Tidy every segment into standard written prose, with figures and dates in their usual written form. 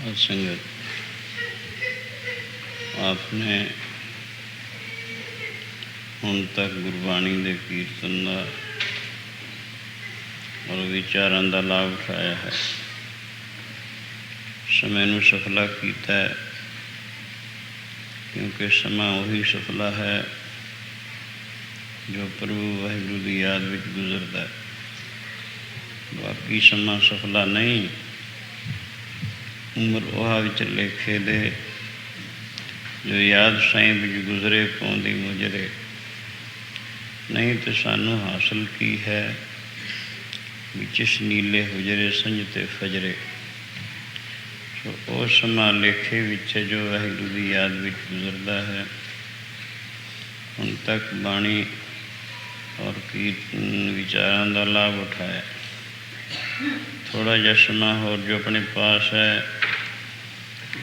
साध संगत, आपने ਹੁਣ तक गुरबाणी के कीर्तन का और विचारों का लाभ उठाया है। समय नूं सफला किया है, क्योंकि समा वही सफला है जो प्रभु वाहिगुरू की याद में गुजरता है। बाकी समा सफला नहीं। उम्र ओहा विच लेखे दे जो याद साईं विच गुजरे पौंदी मुजरे। नहीं तो सानू हासिल की है विच नीले हुजरे संजते फजरे। सो वो समा लेखे विच जो वाहिगुरू की याद विच गुजरता है। हुण तक बाणी और कीर्तन विचारों का लाभ उठाया। थोड़ा जिहा समा होर जो अपने पास है,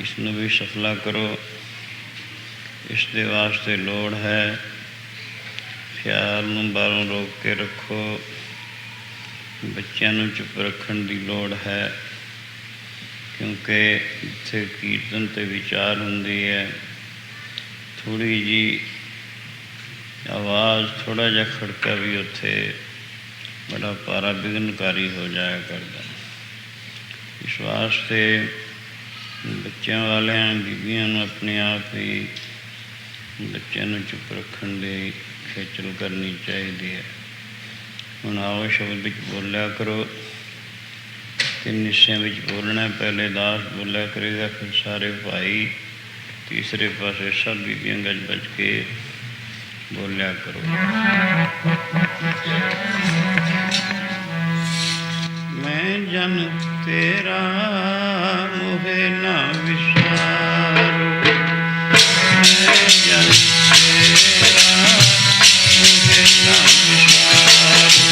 इसनूं भी सफला करो। इस दे वास्ते लोड़ है ख्याल नूं बाहरों रोक के रखो। बच्चों नूं चुप रखण दी लोड़ है, क्योंकि इत्थे कीर्तन ते विचार हुंदी है। थोड़ी जी आवाज़, थोड़ा जिहा खड़का भी उत्थे बड़ा पारा विघनकारी हो जाया करता। इस वास्ते बच्चों वालियां बीबियां नूं अपने आप ही बच्चों नूं चुप रखण दी खेचल करनी चाहिए है। हुण आओ शब्द विच बोलिया करो कि निश्चय विच बोलना। पहले दास बोलिया करेगा, फिर सारे भाई, तीसरे पासे सब बीबियां गज बज के बोलिया करो। मैं जन तेरा मोहे ना विसारो। मैं जन तेरा मोहे ना विसारो।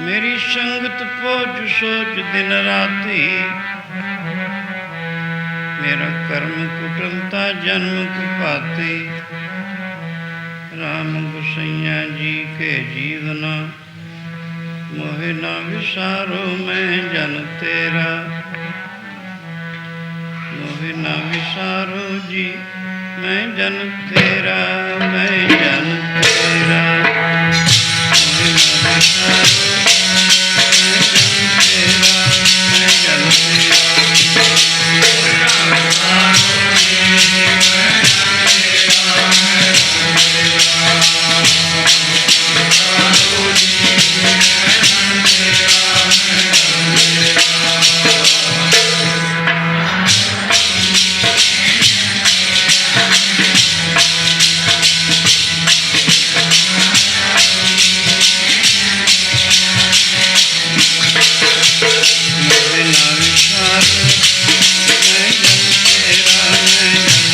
मेरी संगत पोज सोच दिन राती। मेरा कर्म कुटलता जन्म कुपाती। राम गुसैया जी के जीवना मोहे ना विसारो। मैं जन तेरा मोहे ना विसारो जी। मैं जन तेरा, मैं जन तेरा, मोहे ना विसारो, मैं जन तेरा, मैं जन मोहे ना विसारो, मैं जन तेरा, मैं जन,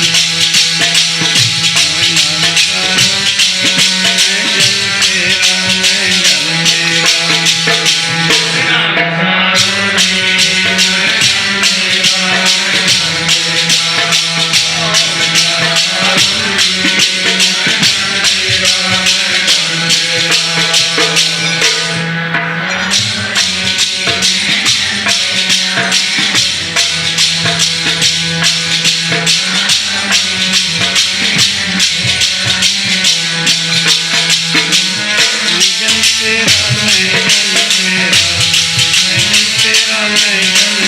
मोहे ना विसारो, मैं जन तेरा, मैं जन तेरा। मैं जन तेरा, मैं जन तेरा, मैं जन तेरा, मैं जन तेरा।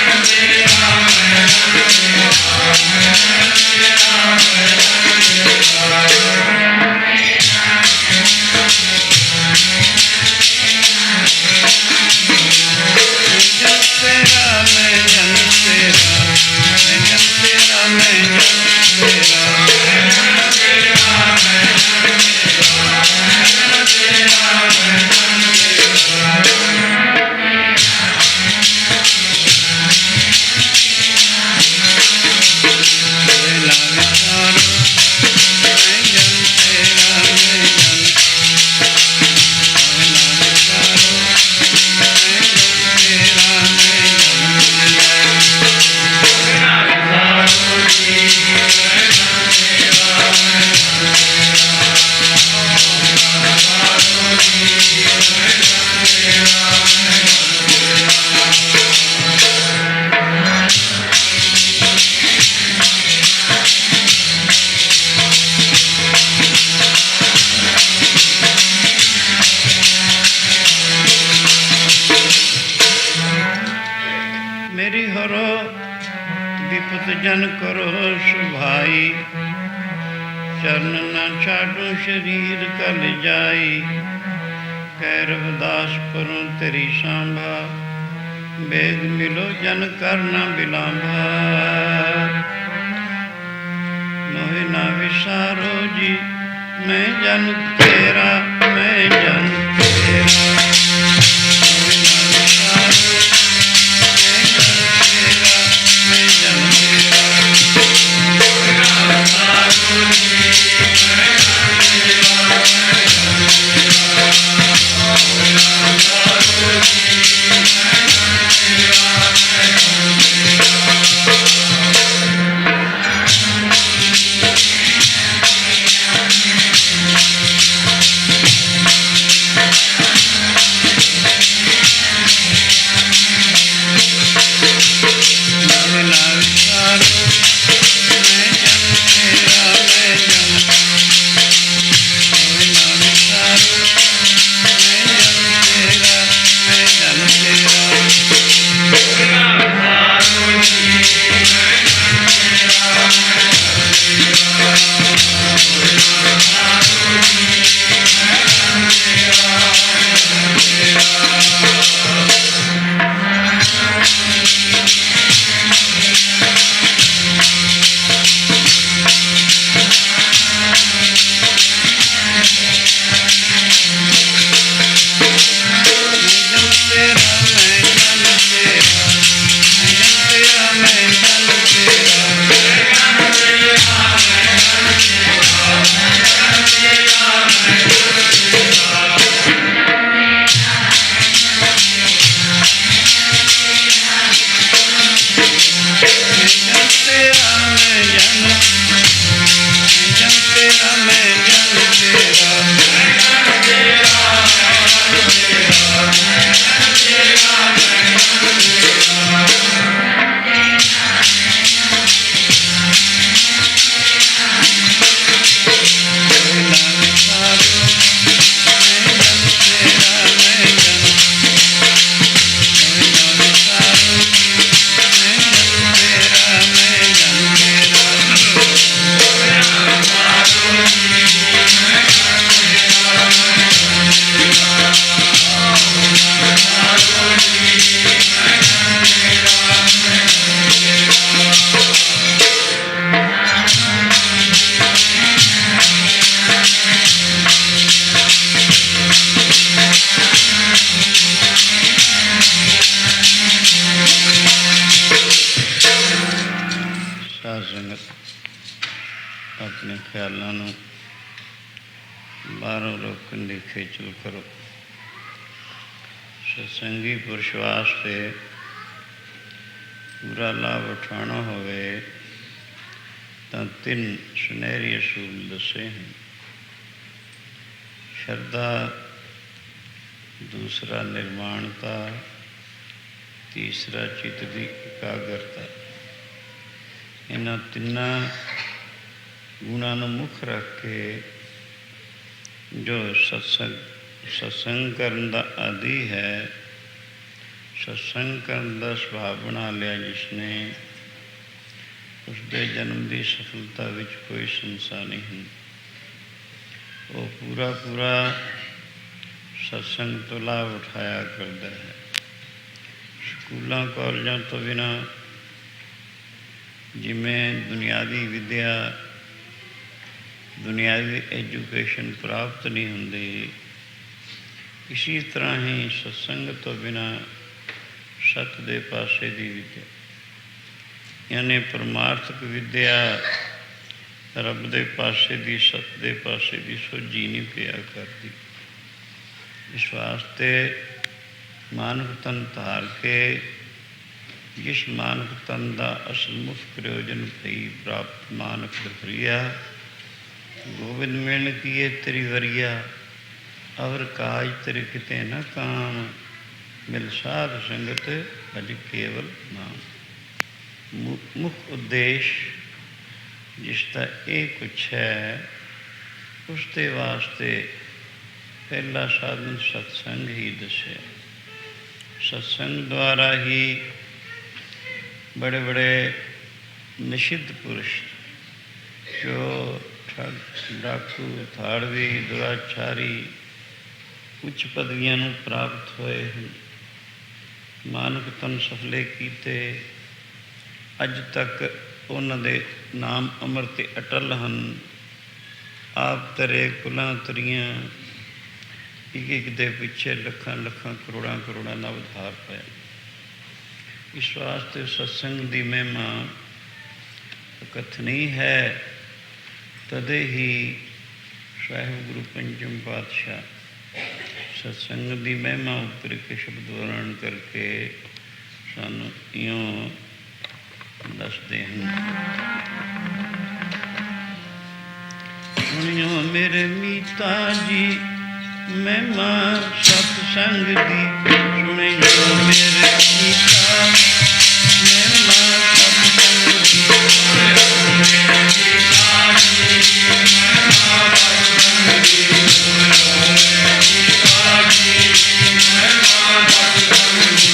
मैं जन तेरा, मैं जन तेरा, मैं जन तेरा, मैं जन तेरा। मोहे ना विसारो, मैं जन तेरा, मैं जन, मोहे ना विसारो, मैं जन तेरा, मैं जन मेरी हरो विपत जन करो सुभाई, चरण न छाडू शरीर कल जाई, कै रविदास परों तेरी सांभा, बेग मिलो जन कर न बिलांभा। मोहे ना विसारो जी, मैं जन तेरा, मैं जन तेरा, मोहे ना विसारो, मैं जन तेरा, मैं जन तेरा। ਖਿਆਲਾਂ ਨੂੰ ਬਾਹਰੋਂ ਰੋਕਣ ਦੀ ਖੇਚਲ ਕਰੋ। ਸਤਸੰਗੀ ਪੁਰਸ਼ ਵਾਸਤੇ ਪੂਰਾ ਲਾਭ ਉਠਾਉਣਾ ਹੋਵੇ ਤਾਂ 3 ਸੁਨਹਿਰੀ ਅਸੂਲ ਦੱਸੇ ਹਨ। ਸ਼ਰਧਾ, ਦੂਸਰਾ ਨਿਰਮਾਣਤਾ, ਤੀਸਰਾ ਚਿੱਤ ਦੀ ਇਕਾਗਰਤਾ। ਇਹਨਾਂ ਤਿੰਨਾਂ ਗੁਣਾਂ ਨੂੰ ਮੁੱਖ ਰੱਖ ਕੇ ਜੋ ਸਤਸੰਗ ਕਰਨ ਦਾ ਆਦੀ ਹੈ, ਸਤਸੰਗ ਕਰਨ ਦਾ ਸੁਭਾਅ ਬਣਾ ਲਿਆ ਜਿਸਨੇ, ਉਸਦੇ ਜਨਮ ਦੀ ਸਫਲਤਾ ਵਿੱਚ ਕੋਈ ਸੰਸ਼ਾ ਨਹੀਂ ਹੁੰਦੀ। ਉਹ ਪੂਰਾ ਸਤਸੰਗ ਤੋਂ ਲਾਭ ਉਠਾਇਆ ਕਰਦਾ ਹੈ। ਸਕੂਲਾਂ ਕਾਲਜਾਂ ਤੋਂ ਬਿਨਾਂ ਜਿਵੇਂ ਦੁਨਿਆਵੀ ਵਿੱਦਿਆ, ਦੁਨਿਆਵੀ ਐਜੂਕੇਸ਼ਨ ਪ੍ਰਾਪਤ ਨਹੀਂ ਹੁੰਦੀ, ਇਸੀ ਤਰ੍ਹਾਂ ਹੀ ਸਤਸੰਗ ਤੋਂ ਬਿਨਾਂ ਸਤ ਦੇ ਪਾਸੇ ਦੀ ਵਿੱਦਿਆ, ਯਾਨੀ ਪਰਮਾਰਥਕ ਵਿੱਦਿਆ, ਰੱਬ ਦੇ ਪਾਸੇ ਦੀ, ਸਤ ਦੇ ਪਾਸੇ ਦੀ ਸੋਝੀ ਨਹੀਂ ਪਿਆ ਕਰਦੀ। ਇਸ ਵਾਸਤੇ ਮਾਨਵ ਤਨ ਧਾਰ ਕੇ ਜਿਸ ਮਾਨਵ ਤਨ ਦਾ ਅਸਲ ਮੁੱਖ ਪ੍ਰਯੋਜਨ ਭਈ ਪ੍ਰਾਪਤ ਮਾਨਵ ਦਫਰੀਆ, ਗੋਬਿੰਦ ਮਿਲਣ ਕੀਏ ਤੇਰੀ ਵਰੀਆ, ਅਵਰ ਕਾਜ ਤੇਰੇ ਕਿਤੇ ਨਾ ਕਾਮ, ਮਿਲ ਸਾਧ ਸੰਗਤ ਭਜ ਕੇਵਲ ਨਾਮ। ਮੁੱਖ ਉਦੇਸ਼ ਜਿਸ ਦਾ ਇਹ ਕੁਛ ਹੈ, ਉਸ ਦੇ ਵਾਸਤੇ ਪਹਿਲਾ ਸਾਧਨ ਸਤਸੰਗ ਹੀ ਦੱਸਿਆ। ਸਤਸੰਗ ਦੁਆਰਾ ਹੀ ਬੜੇ ਬੜੇ ਨਿਸ਼ਿੱਧ ਪੁਰਸ਼ ਜੋ ਠੱਗ, ਡਾਕੂ, ਥਾੜਵੀ, ਦੁਰਾਚਾਰੀ ਉੱਚ ਪਦਵੀਆਂ ਨੂੰ ਪ੍ਰਾਪਤ ਹੋਏ ਹਨ। ਮਾਨਵ ਤਨ ਸਫਲੇ ਕੀਤੇ, ਅੱਜ ਤੱਕ ਉਹਨਾਂ ਦੇ ਨਾਮ ਅਮਰ 'ਤੇ ਅਟਲ ਹਨ। ਆਪ ਤਰੇ ਕੁਲਾਂ ਤਰੀਆਂ, ਇੱਕ ਦੇ ਪਿੱਛੇ ਲੱਖਾਂ ਕਰੋੜਾਂ ਦਾ ਉਧਾਰ ਪਾਇਆ। ਇਸ ਵਾਸਤੇ ਸਤਸੰਗ ਦੀ ਮਹਿਮਾ ਕਥਨੀ ਹੈ। ਤਦੇ ਹੀ ਸਾਹਿਬ ਗੁਰੂ ਪੰਚਮ ਪਾਤਸ਼ਾਹ ਸਤਸੰਗ ਦੀ ਮਹਿਮਾ ਉੱਪਰ ਇੱਕ ਸ਼ਬਦ ਵਰਣਨ ਕਰਕੇ ਸਾਨੂੰ ਇਉਂ ਦੱਸਦੇ ਹਨ। ਸੁਣਿਓ ਮੇਰੇ ਮੀਤਾ ਜੀ ਮਹਿਮਾ ਸਤਸੰਗ ਦੀ, ਸੁਣਿਓ ਮੇਰੇ ਮੀਤਾ ਮਹਿਮਾ ਸਤਸੰਗ ਦੀ, ਸੁਣਿਓ ਮੇਰੇ ਮੀਤਾ ਜੀ ਮਹਿਮਾ ਸਤਸੰਗ ਦੀ, ਸੁਣਿਓ ਮੇਰੇ ਮੀਤਾ ਜੀ ਮਹਿਮਾ ਸਤਸੰਗ ਦੀ।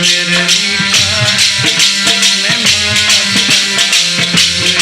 ਮੇਰੇ ਮੀਤਾ ਮਹਿਮਾ ਸਤਸੰਗ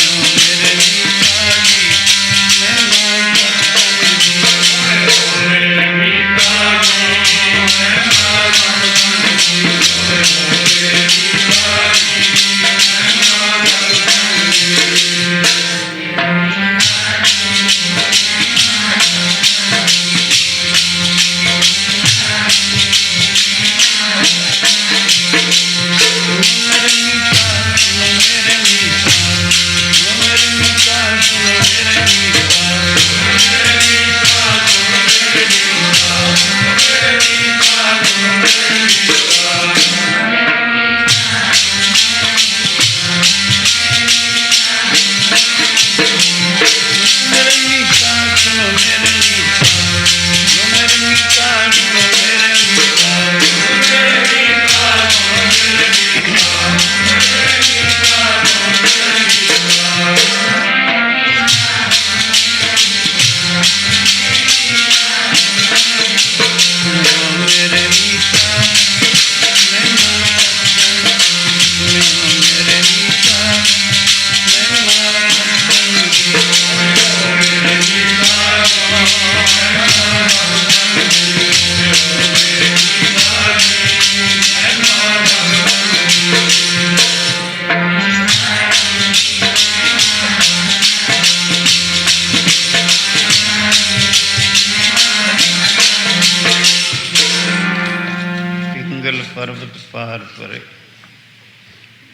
ਮੰਗਲ ਪਰਬਤ ਪਾਰ ਪਰੇ।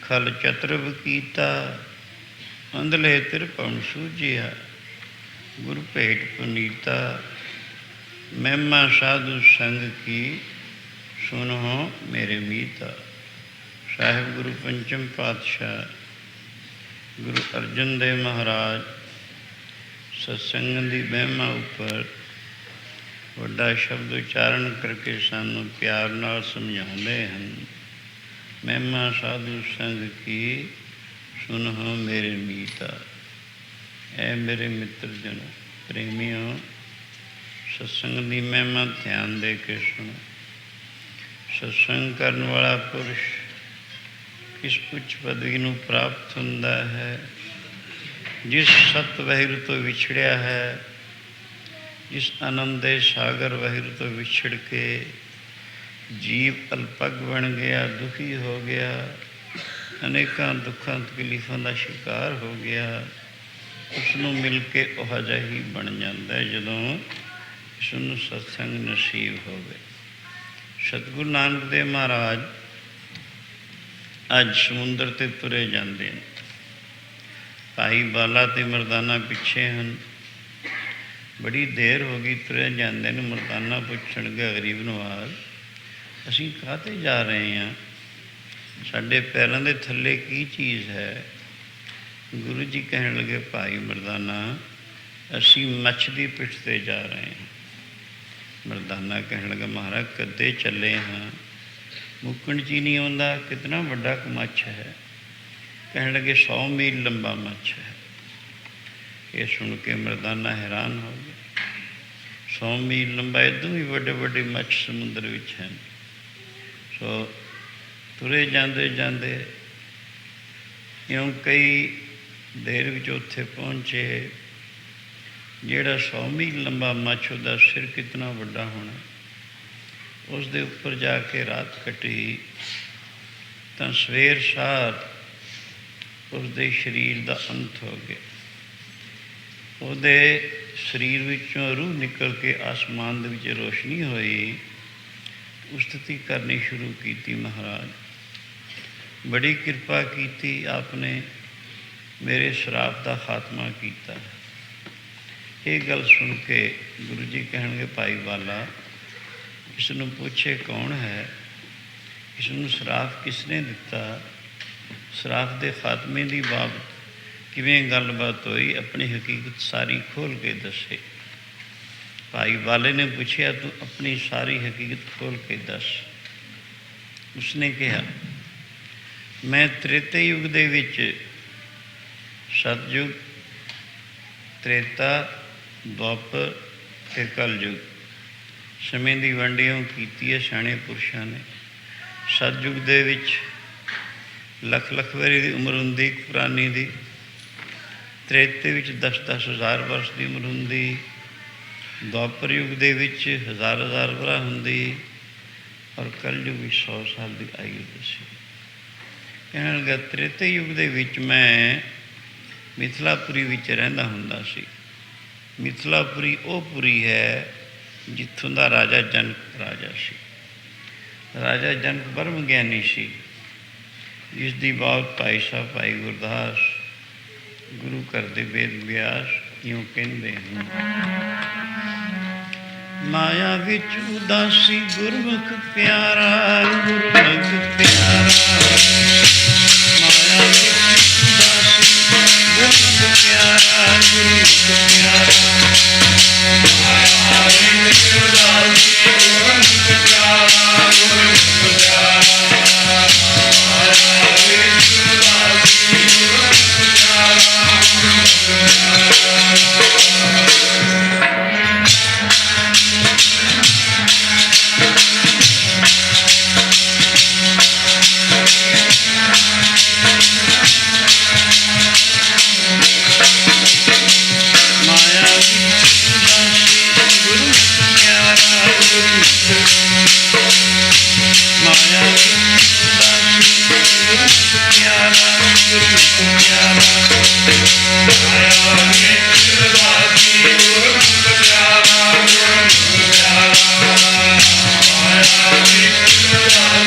ਖਲ ਚਤਰਵ ਕੀਤਾ ਅੰਧਲੇ ਤਿਰਭਵਨ ਸੂਝਿਆ। ਗੁਰ ਭੇਟ ਪੁਨੀਤਾ ਮਹਿਮਾ ਸਾਧੂ ਸੰਗ ਕੀ ਸੁਨੋ ਮੇਰੇ ਮੀਤਾ। ਸਾਹਿਬ ਗੁਰੂ ਪੰਚਮ ਪਾਤਸ਼ਾਹ ਗੁਰੂ ਅਰਜਨ ਦੇਵ ਮਹਾਰਾਜ ਸਤਸੰਗ ਦੀ ਮਹਿਮਾ ਉੱਪਰ ਵੱਡਾ ਸ਼ਬਦ ਉਚਾਰਨ ਕਰਕੇ ਸਾਨੂੰ ਪਿਆਰ ਨਾਲ ਸਮਝਾਉਂਦੇ ਹਨ। ਮਹਿਮਾ ਸਾਧੂ ਸੰਗ ਕੀ ਸੁਨੋ ਮੇਰੇ ਮੀਤਾ। ਐ ਮੇਰੇ ਮਿੱਤਰ ਜਨੋ ਪ੍ਰੇਮੀਓ, ਸਤਸੰਗ ਦੀ ਮਹਿਮਾ ਧਿਆਨ ਦੇ ਕੇ ਸੁਣੋ। ਸਤਸੰਗ ਕਰਨ ਵਾਲਾ ਪੁਰਸ਼ ਕਿਸ ਉੱਚ ਪਦਵੀ ਨੂੰ ਪ੍ਰਾਪਤ ਹੁੰਦਾ ਹੈ? ਜਿਸ ਸਤ ਵਾਹਿਗੁਰੂ ਤੋਂ ਵਿਛੜਿਆ ਹੈ, ਜਿਸ ਆਨੰਦ ਦੇ ਸਾਗਰ ਵਾਹਿਗੁਰੂ ਤੋਂ ਵਿਛੜ ਕੇ ਜੀਵ ਅਲਪਗ ਬਣ ਗਿਆ, ਦੁਖੀ ਹੋ ਗਿਆ, ਅਨੇਕਾਂ ਦੁੱਖਾਂ ਤਕਲੀਫਾਂ ਦਾ ਸ਼ਿਕਾਰ ਹੋ ਗਿਆ, ਉਸ ਨੂੰ ਮਿਲ ਕੇ ਉਹ ਜਿਹਾ ਹੀ ਬਣ ਜਾਂਦਾ ਜਦੋਂ ਇਸ ਨੂੰ ਸਤਸੰਗ ਨਸੀਬ ਹੋਵੇ। ਸਤਿਗੁਰੂ ਨਾਨਕ ਦੇਵ ਮਹਾਰਾਜ ਅੱਜ ਸਮੁੰਦਰ 'ਤੇ ਤੁਰੇ ਜਾਂਦੇ ਨੇ। ਭਾਈ ਬਾਲਾ ਅਤੇ ਮਰਦਾਨਾ ਪਿੱਛੇ ਹਨ। ਬੜੀ ਦੇਰ ਹੋ ਗਈ ਤੁਰੇ ਜਾਂਦੇ ਨੇ। ਮਰਦਾਨਾ ਪੁੱਛਣਗੇ ਗਰੀਬ ਨਵਾਜ਼, ਅਸੀਂ ਕਾਹਤੇ ਜਾ ਰਹੇ ਹਾਂ? ਸਾਡੇ ਪੈਰਾਂ ਦੇ ਥੱਲੇ ਕੀ ਚੀਜ਼ ਹੈ? ਗੁਰੂ ਜੀ ਕਹਿਣ ਲੱਗੇ, ਭਾਈ ਮਰਦਾਨਾ, ਅਸੀਂ ਮੱਛ ਦੀ ਪਿੱਠ 'ਤੇ ਜਾ ਰਹੇ ਹਾਂ। ਮਰਦਾਨਾ ਕਹਿਣ ਲੱਗਾ, ਮਹਾਰਾਜ ਕਦੇ ਚੱਲੇ ਹਾਂ, ਮੁੱਕਣ 'ਚ ਹੀ ਨਹੀਂ ਆਉਂਦਾ, ਕਿਤਨਾ ਵੱਡਾ ਕੁ ਮੱਛ ਹੈ। ਕਹਿਣ ਲੱਗੇ 100 ਮੀਲ ਲੰਬਾ ਮੱਛ ਹੈ। ਇਹ ਸੁਣ ਕੇ ਮਰਦਾਨਾ ਹੈਰਾਨ ਹੋ ਗਿਆ। 100 ਮੀਲ ਲੰਬਾ, ਇੱਦੋਂ ਵੀ ਵੱਡੇ ਵੱਡੇ ਮੱਛ ਸਮੁੰਦਰ ਵਿੱਚ ਹਨ। ਸੋ ਤੁਰੇ ਜਾਂਦੇ ਜਾਂਦੇ ਇਉਂ ਕਈ ਦੇਰ ਵਿੱਚ ਉੱਥੇ ਪਹੁੰਚੇ। ਜਿਹੜਾ 100 ਮੀਲ ਲੰਬਾ ਮੱਛ, ਉਹਦਾ ਸਿਰ ਕਿਤਨਾ ਵੱਡਾ ਹੋਣਾ। ਉਸ ਦੇ ਉੱਪਰ ਜਾ ਕੇ ਰਾਤ ਕੱਟੀ ਤਾਂ ਸਵੇਰ ਸਾਰ ਉਸਦੇ ਸਰੀਰ ਦਾ ਅੰਤ ਹੋ ਗਿਆ। ਉਹਦੇ ਸਰੀਰ ਵਿੱਚੋਂ ਰੂਹ ਨਿਕਲ ਕੇ ਆਸਮਾਨ ਦੇ ਵਿੱਚ ਰੋਸ਼ਨੀ ਹੋਈ। ਉਸਤਤੀ ਕਰਨੀ ਸ਼ੁਰੂ ਕੀਤੀ। ਮਹਾਰਾਜ ਬੜੀ ਕਿਰਪਾ ਕੀਤੀ, ਆਪਨੇ ਮੇਰੇ ਸ਼ਰਾਪ ਦਾ ਖਾਤਮਾ ਕੀਤਾ। ਇਹ ਗੱਲ ਸੁਣ ਕੇ ਗੁਰੂ ਜੀ ਕਹਿਣਗੇ, ਭਾਈ ਬਾਲਾ, ਇਸ ਨੂੰ ਪੁੱਛੇ ਕੌਣ ਹੈ? ਇਸ ਨੂੰ ਸ਼ਰਾਪ ਕਿਸ ਨੇ ਦਿੱਤਾ? ਸ਼ਰਾਪ ਦੇ ਖਾਤਮੇ ਦੀ ਬਾਬਤ ਕਿਵੇਂ ਗੱਲਬਾਤ ਹੋਈ? ਆਪਣੀ ਹਕੀਕਤ ਸਾਰੀ ਖੋਲ੍ਹ ਕੇ ਦੱਸੇ। ਭਾਈ ਬਾਲੇ ਨੇ ਪੁੱਛਿਆ, ਤੂੰ ਆਪਣੀ ਸਾਰੀ ਹਕੀਕਤ ਖੋਲ੍ਹ ਕੇ ਦੱਸ। ਉਸਨੇ ਕਿਹਾ, ਮੈਂ ਤ੍ਰੇਤੇ ਯੁੱਗ ਦੇ ਵਿੱਚ, ਸਤਯੁਗ, ਤ੍ਰੇਤਾ, ਦੁਆਪਰ ਅਤੇ ਕਲਯੁਗ ਸਮੇਂ ਦੀ ਵੰਡਿਓ ਕੀਤੀ ਹੈ ਸਿਆਣੇ ਪੁਰਸ਼ਾਂ ਨੇ। ਸਤਯੁਗ ਦੇ ਵਿੱਚ ਲੱਖ ਲੱਖ ਵਰ੍ਹੇ ਦੀ ਉਮਰ ਹੁੰਦੀ ਪੁਰਾਣੀ ਦੀ। ਤ੍ਰੇਤੇ ਵਿੱਚ 10-10 ਹਜ਼ਾਰ ਵਰਸ ਦੀ ਉਮਰ ਹੁੰਦੀ। ਦੁਆਪਰ ਯੁੱਗ ਦੇ ਵਿੱਚ 1000-1000 ਵਰ੍ਹਾ ਹੁੰਦੀ। ਔਰ ਕਲਯੁਗ ਵਿੱਚ 100 ਸਾਲ ਦੀ ਆਯੂ ਦੱਸੀ। ਕਹਿਣ ਲੱਗਾ, ਤ੍ਰੇਤੇ ਯੁੱਗ ਦੇ ਵਿੱਚ ਮੈਂ ਮਿਥਿਲਾਪੁਰੀ ਵਿੱਚ ਰਹਿੰਦਾ ਹੁੰਦਾ ਸੀ। ਮਿਥਿਲਾਪੁਰੀ ਉਹ ਪੁਰੀ ਹੈ ਜਿੱਥੋਂ ਦਾ ਰਾਜਾ ਜਨਕ ਰਾਜਾ ਸੀ। ਰਾਜਾ ਜਨਕ ਬ੍ਰਹਮ ਗਿਆਨੀ ਸੀ, ਜਿਸ ਦੀ ਬਾਤ ਭਾਈ ਸਾਹਿਬ ਭਾਈ ਗੁਰਦਾਸ ਗੁਰੂ ਘਰ ਦੇ ਵੇਦ ਵਿਆਸ ਇਉਂ ਕਹਿੰਦੇ ਹਨ। ਮਾਇਆ ਵਿੱਚ ਉਦਾਸੀ ਗੁਰਮੁਖ ਪਿਆਰਾ, ਗੁਰਮੁਖ ਪਿਆਰਾ। ਮਾਇਆ ਵਿੱਚ ਉਦਾਸੀ ਗੁਰਮੁਖ ਪਿਆਰਾ, ਗੁਰਮੁਖ ਪਿਆਰਾ। ਮਾਇਆ ਵਿੱਚ ਉਦਾਸੀ ਗੁਰਮੁਖ ਪਿਆਰਾ, ਗੁਰਮੁਖ ਪਿਆਰਾ। ਮਾਇਆ ਵਿੱਚ ਉਦਾਸੀ ਗੁਰਮੁਖ ਪਿਆਰਾ, ਗੁਰਮੁਖ ਪਿਆਰਾ। Yeah.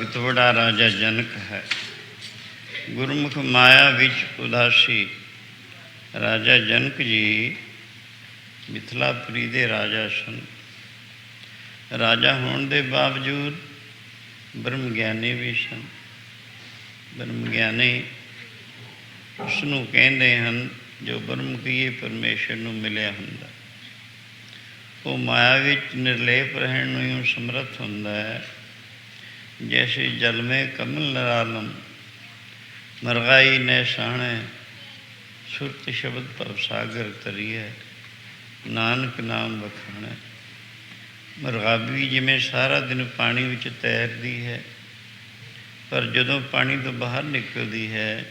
ਭਗਤ ਬੜਾ ਰਾਜਾ ਜਨਕ ਹੈ। ਗੁਰਮੁਖ ਮਾਇਆ ਵਿੱਚ ਉਦਾਸੀ। ਰਾਜਾ ਜਨਕ ਜੀ ਮਿਥਿਲਾਪੁਰੀ ਦੇ ਰਾਜਾ ਸਨ। ਰਾਜਾ ਹੋਣ ਦੇ ਬਾਵਜੂਦ ਬ੍ਰਹਮ ਗਿਆਨੀ ਵੀ ਸਨ। ਬ੍ਰਹਮ ਗਿਆਨੀ ਉਸ ਨੂੰ ਕਹਿੰਦੇ ਹਨ ਜੋ ਬ੍ਰਹਮ ਕੀਏ ਪਰਮੇਸ਼ਰ ਨੂੰ ਮਿਲਿਆ ਹੁੰਦਾ। ਉਹ ਮਾਇਆ ਵਿੱਚ ਨਿਰਲੇਪ ਰਹਿਣ ਨੂੰ ਹੀ ਸਮਰੱਥ ਹੁੰਦਾ ਹੈ। ਜੈਸੇ ਜਲ ਮੇਂ ਕਮਲ ਨਿਰਾਲਮ, ਮਰਗਾਈ ਨੇ ਸਾਣੇ, ਸੁਰਤ ਸ਼ਬਦ ਭਵ ਸਾਗਰ ਤਰੀਐ, ਨਾਨਕ ਨਾਮ ਵਖਾਣੈ। ਮਰਗਾਬੀ ਜਿਵੇਂ ਸਾਰਾ ਦਿਨ ਪਾਣੀ ਵਿੱਚ ਤੈਰਦੀ ਹੈ, ਪਰ ਜਦੋਂ ਪਾਣੀ ਤੋਂ ਬਾਹਰ ਨਿਕਲਦੀ ਹੈ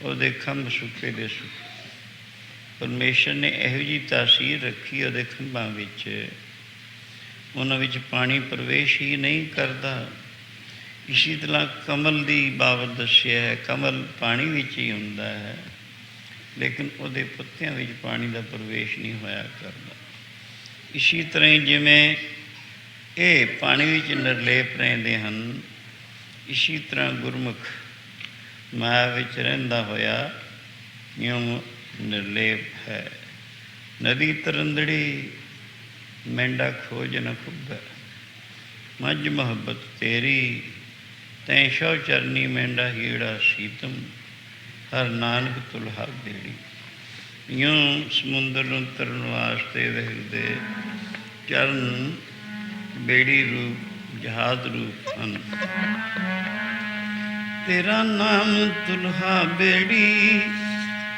ਉਹਦੇ ਖੰਭ ਸੁੱਕੇ ਦੇ ਸੁੱਕੇ। ਪਰਮੇਸ਼ਰ ਨੇ ਇਹੋ ਜਿਹੀ ਤਾਸੀਰ ਰੱਖੀ ਉਹਦੇ ਖੰਭਾਂ ਵਿੱਚ, ਉਹਨਾਂ ਵਿੱਚ ਪਾਣੀ ਪ੍ਰਵੇਸ਼ ਹੀ ਨਹੀਂ ਕਰਦਾ। ਇਸੀ ਤਰ੍ਹਾਂ ਕਮਲ ਦੀ ਬਾਬਤ ਦੱਸਿਆ ਹੈ, ਕਮਲ ਪਾਣੀ ਵਿੱਚ ਹੀ ਹੁੰਦਾ ਹੈ, ਲੇਕਿਨ ਉਹਦੇ ਪੱਤਿਆਂ ਵਿੱਚ ਪਾਣੀ ਦਾ ਪ੍ਰਵੇਸ਼ ਨਹੀਂ ਹੋਇਆ ਕਰਦਾ। ਇਸੀ ਤਰ੍ਹਾਂ ਹੀ ਜਿਵੇਂ ਇਹ ਪਾਣੀ ਵਿੱਚ ਨਿਰਲੇਪ ਰਹਿੰਦੇ ਹਨ, ਇਸੀ ਤਰ੍ਹਾਂ ਗੁਰਮੁਖ ਮਾਇਆ ਵਿੱਚ ਰਹਿੰਦਾ ਹੋਇਆ ਇਉਂ ਨਿਰਲੇਪ ਹੈ। ਨਦੀ ਤਰੰਦੜੀ ਮੈਂਡਾ ਖੋਜ ਨ ਖੁੱਬੈ, ਮੱਝ ਮੁਹੱਬਤ ਤੇਰੀ, ਤੈਂ ਸ਼ੋ ਚਰਨੀ ਮੈਂਡਾ ਹੀੜਾ ਸੀਤਮ, ਹਰ ਨਾਨਕ ਤੁਲਹਾ ਬੇੜੀ। ਇਉਂ ਸਮੁੰਦਰ ਨੂੰ ਤਰਨ ਵਾਸਤੇ ਵਹਿਦੇ ਚਰਨ ਬੇੜੀ ਰੂਪ ਜਹਾਜ਼ ਰੂਪ ਹਨ। ਤੇਰਾ ਨਾਮ ਤੁਲਹਾ ਬੇੜੀ,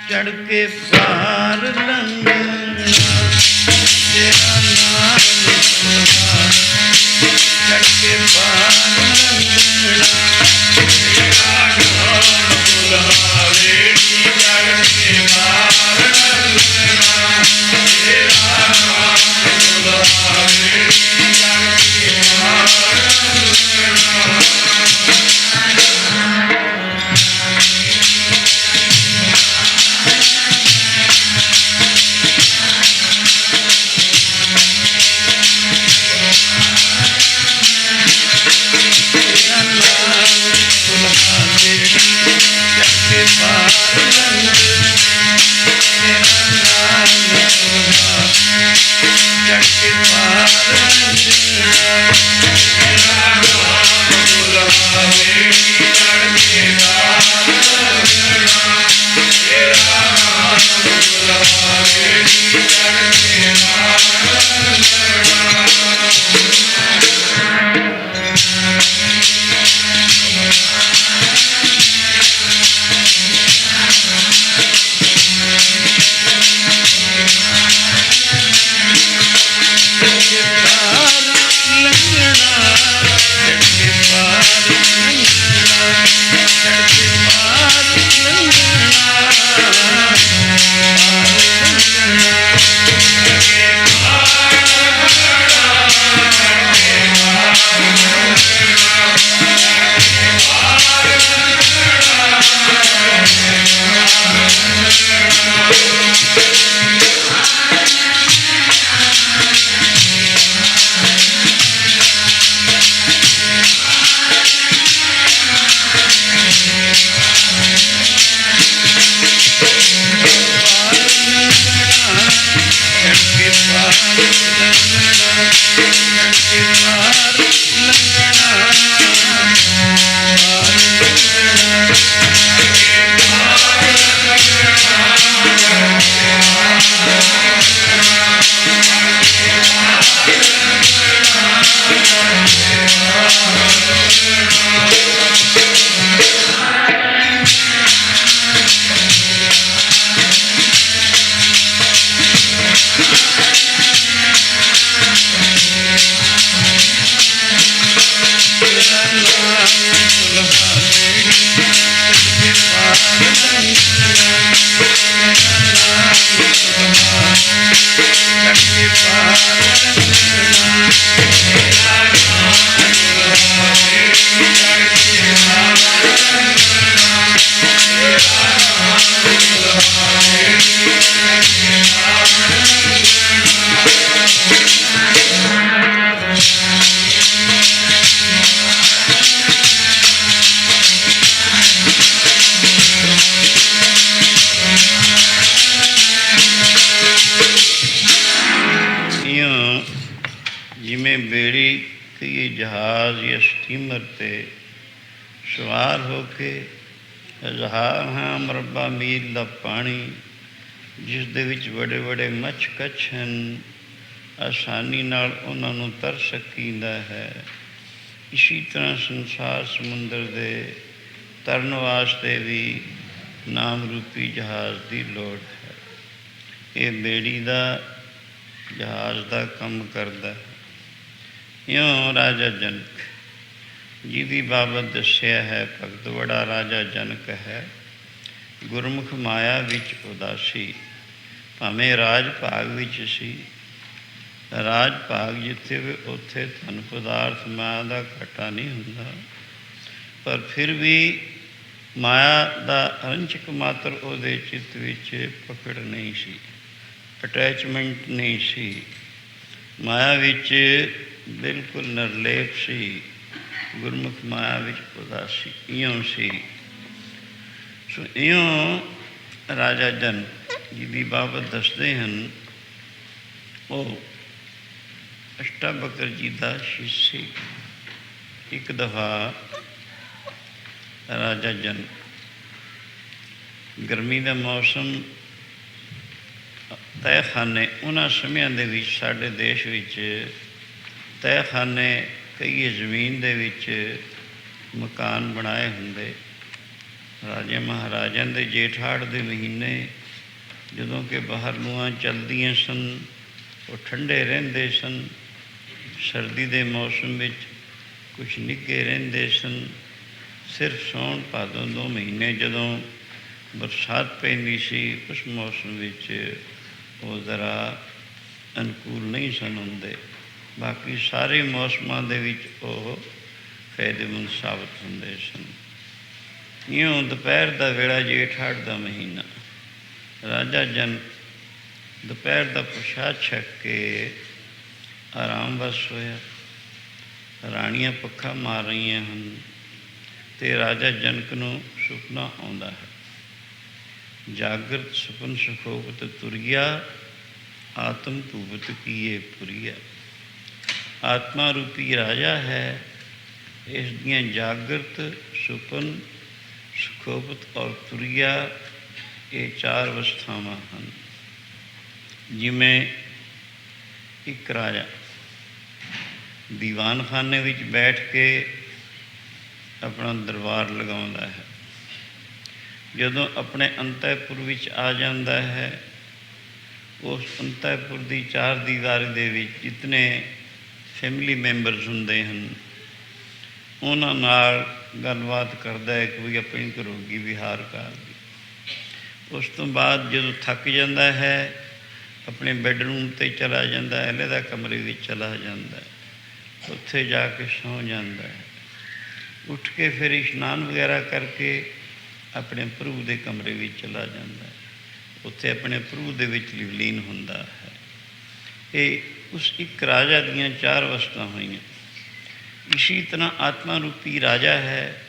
ਚੜ੍ਹ ਕੇ ਪਾਰ ਲੰਘਣਾ। ਤੇਰਾ ਨਾਮ ਤੁਲਹਾ, ਚੜ੍ਹ ਕੇ ਪਾਰ ਲੰਘਣਾ। ਤੇਰਾ ਨਾਮ ਤੁਲਹਾ ਬੇੜੀ, ਚੜ੍ਹ ਕੇ ਪਾਰ ਲੰਘਣਾ। ਤੇਰਾ ਨਾਮ ਤੁਲਹਾ ਬੇੜੀ, ਚੜ੍ਹ ਕੇ ਪਾਰ ਲੰਘਣਾ। ਕਹੀਏ ਜਹਾਜ਼ ਜਾਂ ਸਟੀਮਰ 'ਤੇ ਸਵਾਰ ਹੋ ਕੇ ਹਜ਼ਾਰ ਹਾਂ ਮਰਬਾ ਮੀਲ ਦਾ ਪਾਣੀ, ਜਿਸ ਦੇ ਵਿੱਚ ਬੜੇ ਬੜੇ ਮੱਛ ਕੱਛ ਹਨ, ਆਸਾਨੀ ਨਾਲ ਉਹਨਾਂ ਨੂੰ ਤਰ ਸਕੀਂਦਾ ਹੈ। ਇਸੀ ਤਰ੍ਹਾਂ ਸੰਸਾਰ ਸਮੁੰਦਰ ਦੇ ਤਰਨ ਵਾਸਤੇ ਵੀ ਨਾਮ ਰੂਪੀ ਜਹਾਜ਼ ਦੀ ਲੋੜ ਹੈ। ਇਹ ਬੇੜੀ ਦਾ ਜਹਾਜ਼ ਦਾ ਕੰਮ ਕਰਦਾ ਹੈ। ਇਉਂ ਰਾਜਾ ਜਨਕ ਜਿਹਦੀ ਬਾਬਤ ਦੱਸਿਆ ਹੈ, ਭਗਤ ਬੜਾ ਰਾਜਾ ਜਨਕ ਹੈ। ਗੁਰਮੁਖ ਮਾਇਆ ਵਿੱਚ ਉਦਾਸੀ, ਭਾਵੇਂ ਰਾਜ ਭਾਗ ਵਿੱਚ ਸੀ। ਰਾਜ ਭਾਗ ਜਿੱਥੇ ਵੀ ਉੱਥੇ ਧਨ ਪਦਾਰਥ ਮਾਇਆ ਦਾ ਘਾਟਾ ਨਹੀਂ ਹੁੰਦਾ, ਪਰ ਫਿਰ ਵੀ ਮਾਇਆ ਦਾ ਅੰਸ਼ਕ ਮਾਤਰ ਉਹਦੇ ਚਿੱਤ ਵਿੱਚ ਪਕੜ ਨਹੀਂ ਸੀ, ਅਟੈਚਮੈਂਟ ਨਹੀਂ ਸੀ। ਮਾਇਆ ਵਿੱਚ ਬਿਲਕੁਲ ਨਿਰਲੇਪ ਸੀ। ਗੁਰਮੁਖ ਮਾਇਆ ਵਿੱਚ ਉਦਾਸੀ ਇਉਂ ਸੀ। ਸੋ ਇਉਂ ਰਾਜਾ ਜਨਕ ਜਿਹਦੀ ਬਾਬਤ ਦੱਸਦੇ ਹਨ, ਉਹ ਅਸ਼ਟਾਵਕਰ ਜੀ ਦਾ ਸ਼ਿਸ਼ ਸੀ। ਇੱਕ ਦਫਾ ਰਾਜਾ ਜਨਕ, ਗਰਮੀ ਦਾ ਮੌਸਮ, ਤਹਿਖਾਨੇ, ਉਹਨਾਂ ਸਮਿਆਂ ਦੇ ਵਿੱਚ ਸਾਡੇ ਦੇਸ਼ ਵਿੱਚ ਤਹਿਖਾਨੇ ਕਈ ਜ਼ਮੀਨ ਦੇ ਵਿੱਚ ਮਕਾਨ ਬਣਾਏ ਹੁੰਦੇ। ਰਾਜੇ ਮਹਾਰਾਜਿਆਂ ਦੇ ਜੇਠ ਹਾੜ ਦੇ ਮਹੀਨੇ ਜਦੋਂ ਕਿ ਬਾਹਰ ਲੂਆਂ ਚੱਲਦੀਆਂ ਸਨ, ਉਹ ਠੰਡੇ ਰਹਿੰਦੇ ਸਨ। ਸਰਦੀ ਦੇ ਮੌਸਮ ਵਿੱਚ ਕੁਛ ਨਿੱਘੇ ਰਹਿੰਦੇ ਸਨ। ਸਿਰਫ ਸਾਉਣ ਭਾਦੋਂ 2 ਮਹੀਨੇ ਜਦੋਂ ਬਰਸਾਤ ਪੈਂਦੀ ਸੀ, ਉਸ ਮੌਸਮ ਵਿੱਚ ਉਹ ਜ਼ਰਾ ਅਨੁਕੂਲ ਨਹੀਂ ਸਨ ਹੁੰਦੇ। ਬਾਕੀ ਸਾਰੇ ਮੌਸਮਾਂ ਦੇ ਵਿੱਚ ਉਹ ਫਾਇਦੇਮੰਦ ਸਾਬਤ ਹੁੰਦੇ ਸਨ। ਇਉਂ ਦੁਪਹਿਰ ਦਾ ਵੇਲਾ, ਜੇਠ ਹਾੜ ਦਾ ਮਹੀਨਾ, ਰਾਜਾ ਜਨਕ ਦੁਪਹਿਰ ਦਾ ਪ੍ਰਸ਼ਾਦ ਛਕ ਕੇ ਆਰਾਮ ਬਸ ਹੋਇਆ। ਰਾਣੀਆਂ ਪੱਖਾ ਮਾਰ ਰਹੀਆਂ ਹਨ ਅਤੇ ਰਾਜਾ ਜਨਕ ਨੂੰ ਸੁਪਨਾ ਆਉਂਦਾ ਹੈ। ਜਾਗਰਤ ਸੁਪਨ ਸੁਖੋਪਤ ਤੁਰੀਆ, ਆਤਮ ਧੂਵਤ ਕੀਏ ਪੁਰੀਆ। ਆਤਮਾ ਰੂਪੀ ਰਾਜਾ ਹੈ। ਇਸ ਦੀਆਂ ਜਾਗਰਤ, ਸੁਪਨ, ਸੁਖੋਪਤ ਔਰ ਤੁਰੀਆ, ਇਹ 4 ਅਵਸਥਾਵਾਂ ਹਨ। ਜਿਵੇਂ ਇੱਕ ਰਾਜਾ ਦੀਵਾਨਖਾਨੇ ਵਿੱਚ ਬੈਠ ਕੇ ਆਪਣਾ ਦਰਬਾਰ ਲਗਾਉਂਦਾ ਹੈ। ਜਦੋਂ ਆਪਣੇ ਅੰਤःਪੁਰ ਵਿੱਚ ਆ ਜਾਂਦਾ ਹੈ, ਉਸ ਅੰਤःਪੁਰ ਦੀ 4 ਦੀਵਾਰੀ ਦੇ ਵਿੱਚ ਜਿਤਨੇ ਫੈਮਿਲੀ ਮੈਂਬਰਸ ਹੁੰਦੇ ਹਨ, ਉਹਨਾਂ ਨਾਲ ਗੱਲਬਾਤ ਕਰਦਾ ਹੈ, ਕੋਈ ਆਪਣੀ ਘਰੋਗੀ ਵਿਹਾਰ ਕਰਦੀ। ਉਸ ਤੋਂ ਬਾਅਦ ਜਦੋਂ ਥੱਕ ਜਾਂਦਾ ਹੈ, ਆਪਣੇ ਬੈੱਡਰੂਮ 'ਤੇ ਚਲਾ ਜਾਂਦਾ ਹੈ, ਅਲੱਗਾ ਕਮਰੇ ਵਿੱਚ ਚਲਾ ਜਾਂਦਾ ਹੈ, ਉੱਥੇ ਜਾ ਕੇ ਸੌਂ ਜਾਂਦਾ ਹੈ। ਉੱਠ ਕੇ ਫਿਰ ਇਸ਼ਨਾਨ ਵਗੈਰਾ ਕਰਕੇ ਆਪਣੇ ਪ੍ਰਭੂ ਦੇ ਕਮਰੇ ਵਿੱਚ ਚਲਾ ਜਾਂਦਾ ਹੈ, ਉੱਥੇ ਆਪਣੇ ਪ੍ਰਭੂ ਦੇ ਵਿੱਚ ਲੀਨ ਹੁੰਦਾ ਹੈ। ਇਹ ਉਸ ਇੱਕ ਰਾਜਾ ਦੀਆਂ 4 ਅਵਸਥਾ ਹੋਈਆਂ। ਇਸੀ ਤਰ੍ਹਾਂ ਆਤਮਾ ਰੂਪੀ ਰਾਜਾ ਹੈ।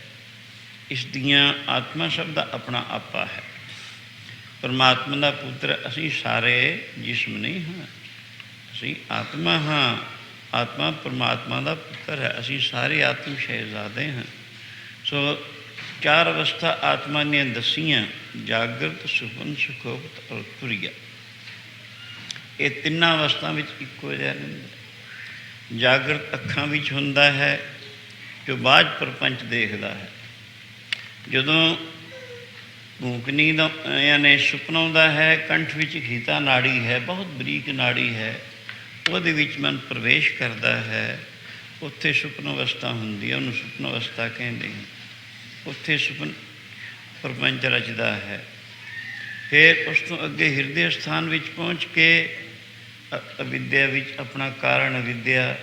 ਇਸ ਦੀਆਂ ਆਤਮਾ ਸਭ ਦਾ ਆਪਣਾ ਆਪਾ ਹੈ। ਪਰਮਾਤਮਾ ਦਾ ਪੁੱਤਰ ਅਸੀਂ ਸਾਰੇ ਜਿਸਮ ਨਹੀਂ ਹਾਂ, ਅਸੀਂ ਆਤਮਾ ਹਾਂ। ਆਤਮਾ ਪਰਮਾਤਮਾ ਦਾ ਪੁੱਤਰ ਹੈ। ਅਸੀਂ ਸਾਰੇ ਆਤਮ ਸ਼ਹਿਜ਼ਾਦੇ ਹਾਂ। ਸੋ 4 ਅਵਸਥਾ ਆਤਮਾ ਨੇ ਦੱਸੀਆਂ, ਜਾਗਰਤ, ਸੁਪਨ, ਸੁਖੋਪਤ ਔਰ ਤੁਰੀਆ। ਇਹ 3 ਅਵਸਥਾ ਵਿੱਚ ਇੱਕੋ ਜਿਹਾ ਰਹਿੰਦਾ। ਜਾਗਰਤ ਅੱਖਾਂ ਵਿੱਚ ਹੁੰਦਾ ਹੈ, ਜੋ ਬਾਝ ਪ੍ਰਪੰਚ ਦੇਖਦਾ ਹੈ। ਜਦੋਂ ਭੂਖ ਨੀਂਦ ਯਾਨੀ ਸੁਪਨਾ ਆਉਂਦਾ ਹੈ, ਕੰਠ ਵਿੱਚ ਹੀਤਾ ਨਾੜੀ ਹੈ, ਬਹੁਤ ਬਰੀਕ ਨਾੜੀ ਹੈ, ਉਹਦੇ ਵਿੱਚ ਮਨ ਪ੍ਰਵੇਸ਼ ਕਰਦਾ ਹੈ। ਉੱਥੇ ਸੁਪਨ ਅਵਸਥਾ ਹੁੰਦੀ ਹੈ, ਉਹਨੂੰ ਸੁਪਨ ਅਵਸਥਾ ਕਹਿੰਦੇ ਹਨ। ਉੱਥੇ ਸੁਪਨ ਪ੍ਰਪੰਚ ਰਚਦਾ ਹੈ। ਫਿਰ ਉਸ ਤੋਂ ਅੱਗੇ ਹਿਰਦੇ ਸਥਾਨ ਵਿੱਚ ਪਹੁੰਚ ਕੇ ਅਵਿਦਿਆ ਵਿੱਚ ਆਪਣਾ ਕਾਰਨ ਅਵਿਦਿਆ,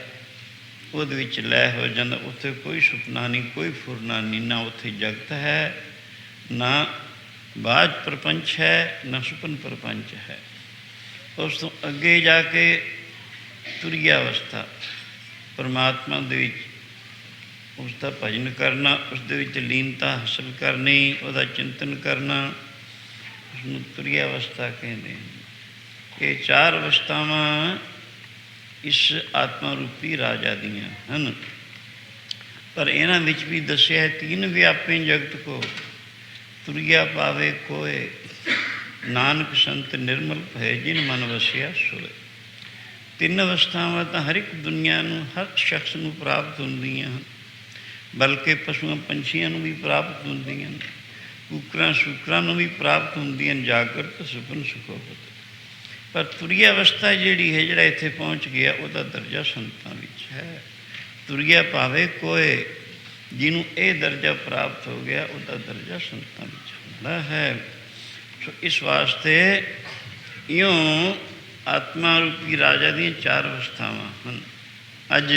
ਉਹਦੇ ਵਿੱਚ ਲੈ ਹੋ ਜਾਂਦਾ। ਉੱਥੇ ਕੋਈ ਸੁਪਨਾ ਨਹੀਂ, ਕੋਈ ਫੁਰਨਾ ਨਹੀਂ, ਨਾ ਉੱਥੇ ਜਗਤ ਹੈ, ਨਾ ਬਾਝ ਪ੍ਰਪੰਚ ਹੈ, ਨਾ ਸੁਪਨ ਪ੍ਰਪੰਚ ਹੈ। ਉਸ ਤੋਂ ਅੱਗੇ ਜਾ ਕੇ ਤੁਰੀਆ ਅਵਸਥਾ, ਪਰਮਾਤਮਾ ਦੇ ਵਿੱਚ ਉਸ ਦਾ ਭਜਨ ਕਰਨਾ, ਉਸ ਦੇ ਵਿੱਚ ਲੀਨਤਾ ਹਾਸਲ ਕਰਨੀ, ਉਹਦਾ ਚਿੰਤਨ ਕਰਨਾ, ਉਸਨੂੰ ਤੁਰੀਆ ਅਵਸਥਾ ਕਹਿੰਦੇ ਹਨ। ਇਹ 4 ਅਵਸਥਾਵਾਂ इस आत्मा रूपी राजा दियाँ हैं। पर इन्हां विच भी दस्या है, तीन व्यापे जगत को तुरिया पावे कोय, नानक संत निर्मल भय जिन मन वसिया सोए। तीन अवस्थावां तां हर एक दुनिया नूं, हर शख्स नूं प्राप्त हुंदियां हन, बल्कि पशुओं पंछियों नूं भी प्राप्त हुंदियां ने, कुकरां सूकरां नूं भी प्राप्त हुंदियां, जागरत सुपन सुखोपत। पर तुरी अवस्था जिहड़ी है, जिहड़ा इत्थे पहुँच गया, उहदा दर्जा संतां विच है। तुरिया पावे कोय, जिन्हों ये दर्जा प्राप्त हो गया, उहदा दर्जा संतां विच हुंदा है। सो इस वास्ते इयों आत्मा रूपी राजा दी चार अवस्थावां हन। अज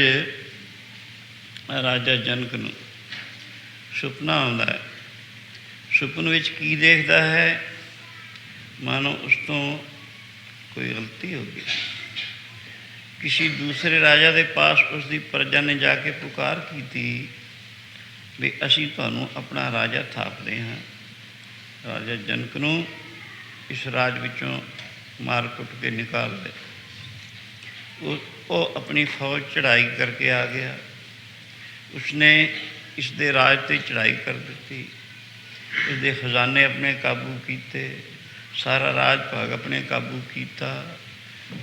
राजा जनक नूं सुपना आउंदा है। सुपन विच की देखदा है? मानो उस तो कोई गलती हो गई। किसी दूसरे राजा के पास उसकी प्रजा ने जाके पुकार की थी भी असी तुहानूं अपना राजा थापदे हाँ। राजा जनक नूं इस राज विचों मार कुट के निकाल दे। वो अपनी फौज चढ़ाई करके आ गया। उसने इसके राज पर चढ़ाई कर दी, इसके खजाने अपने काबू किए, सारा राज भाग अपने काबू किया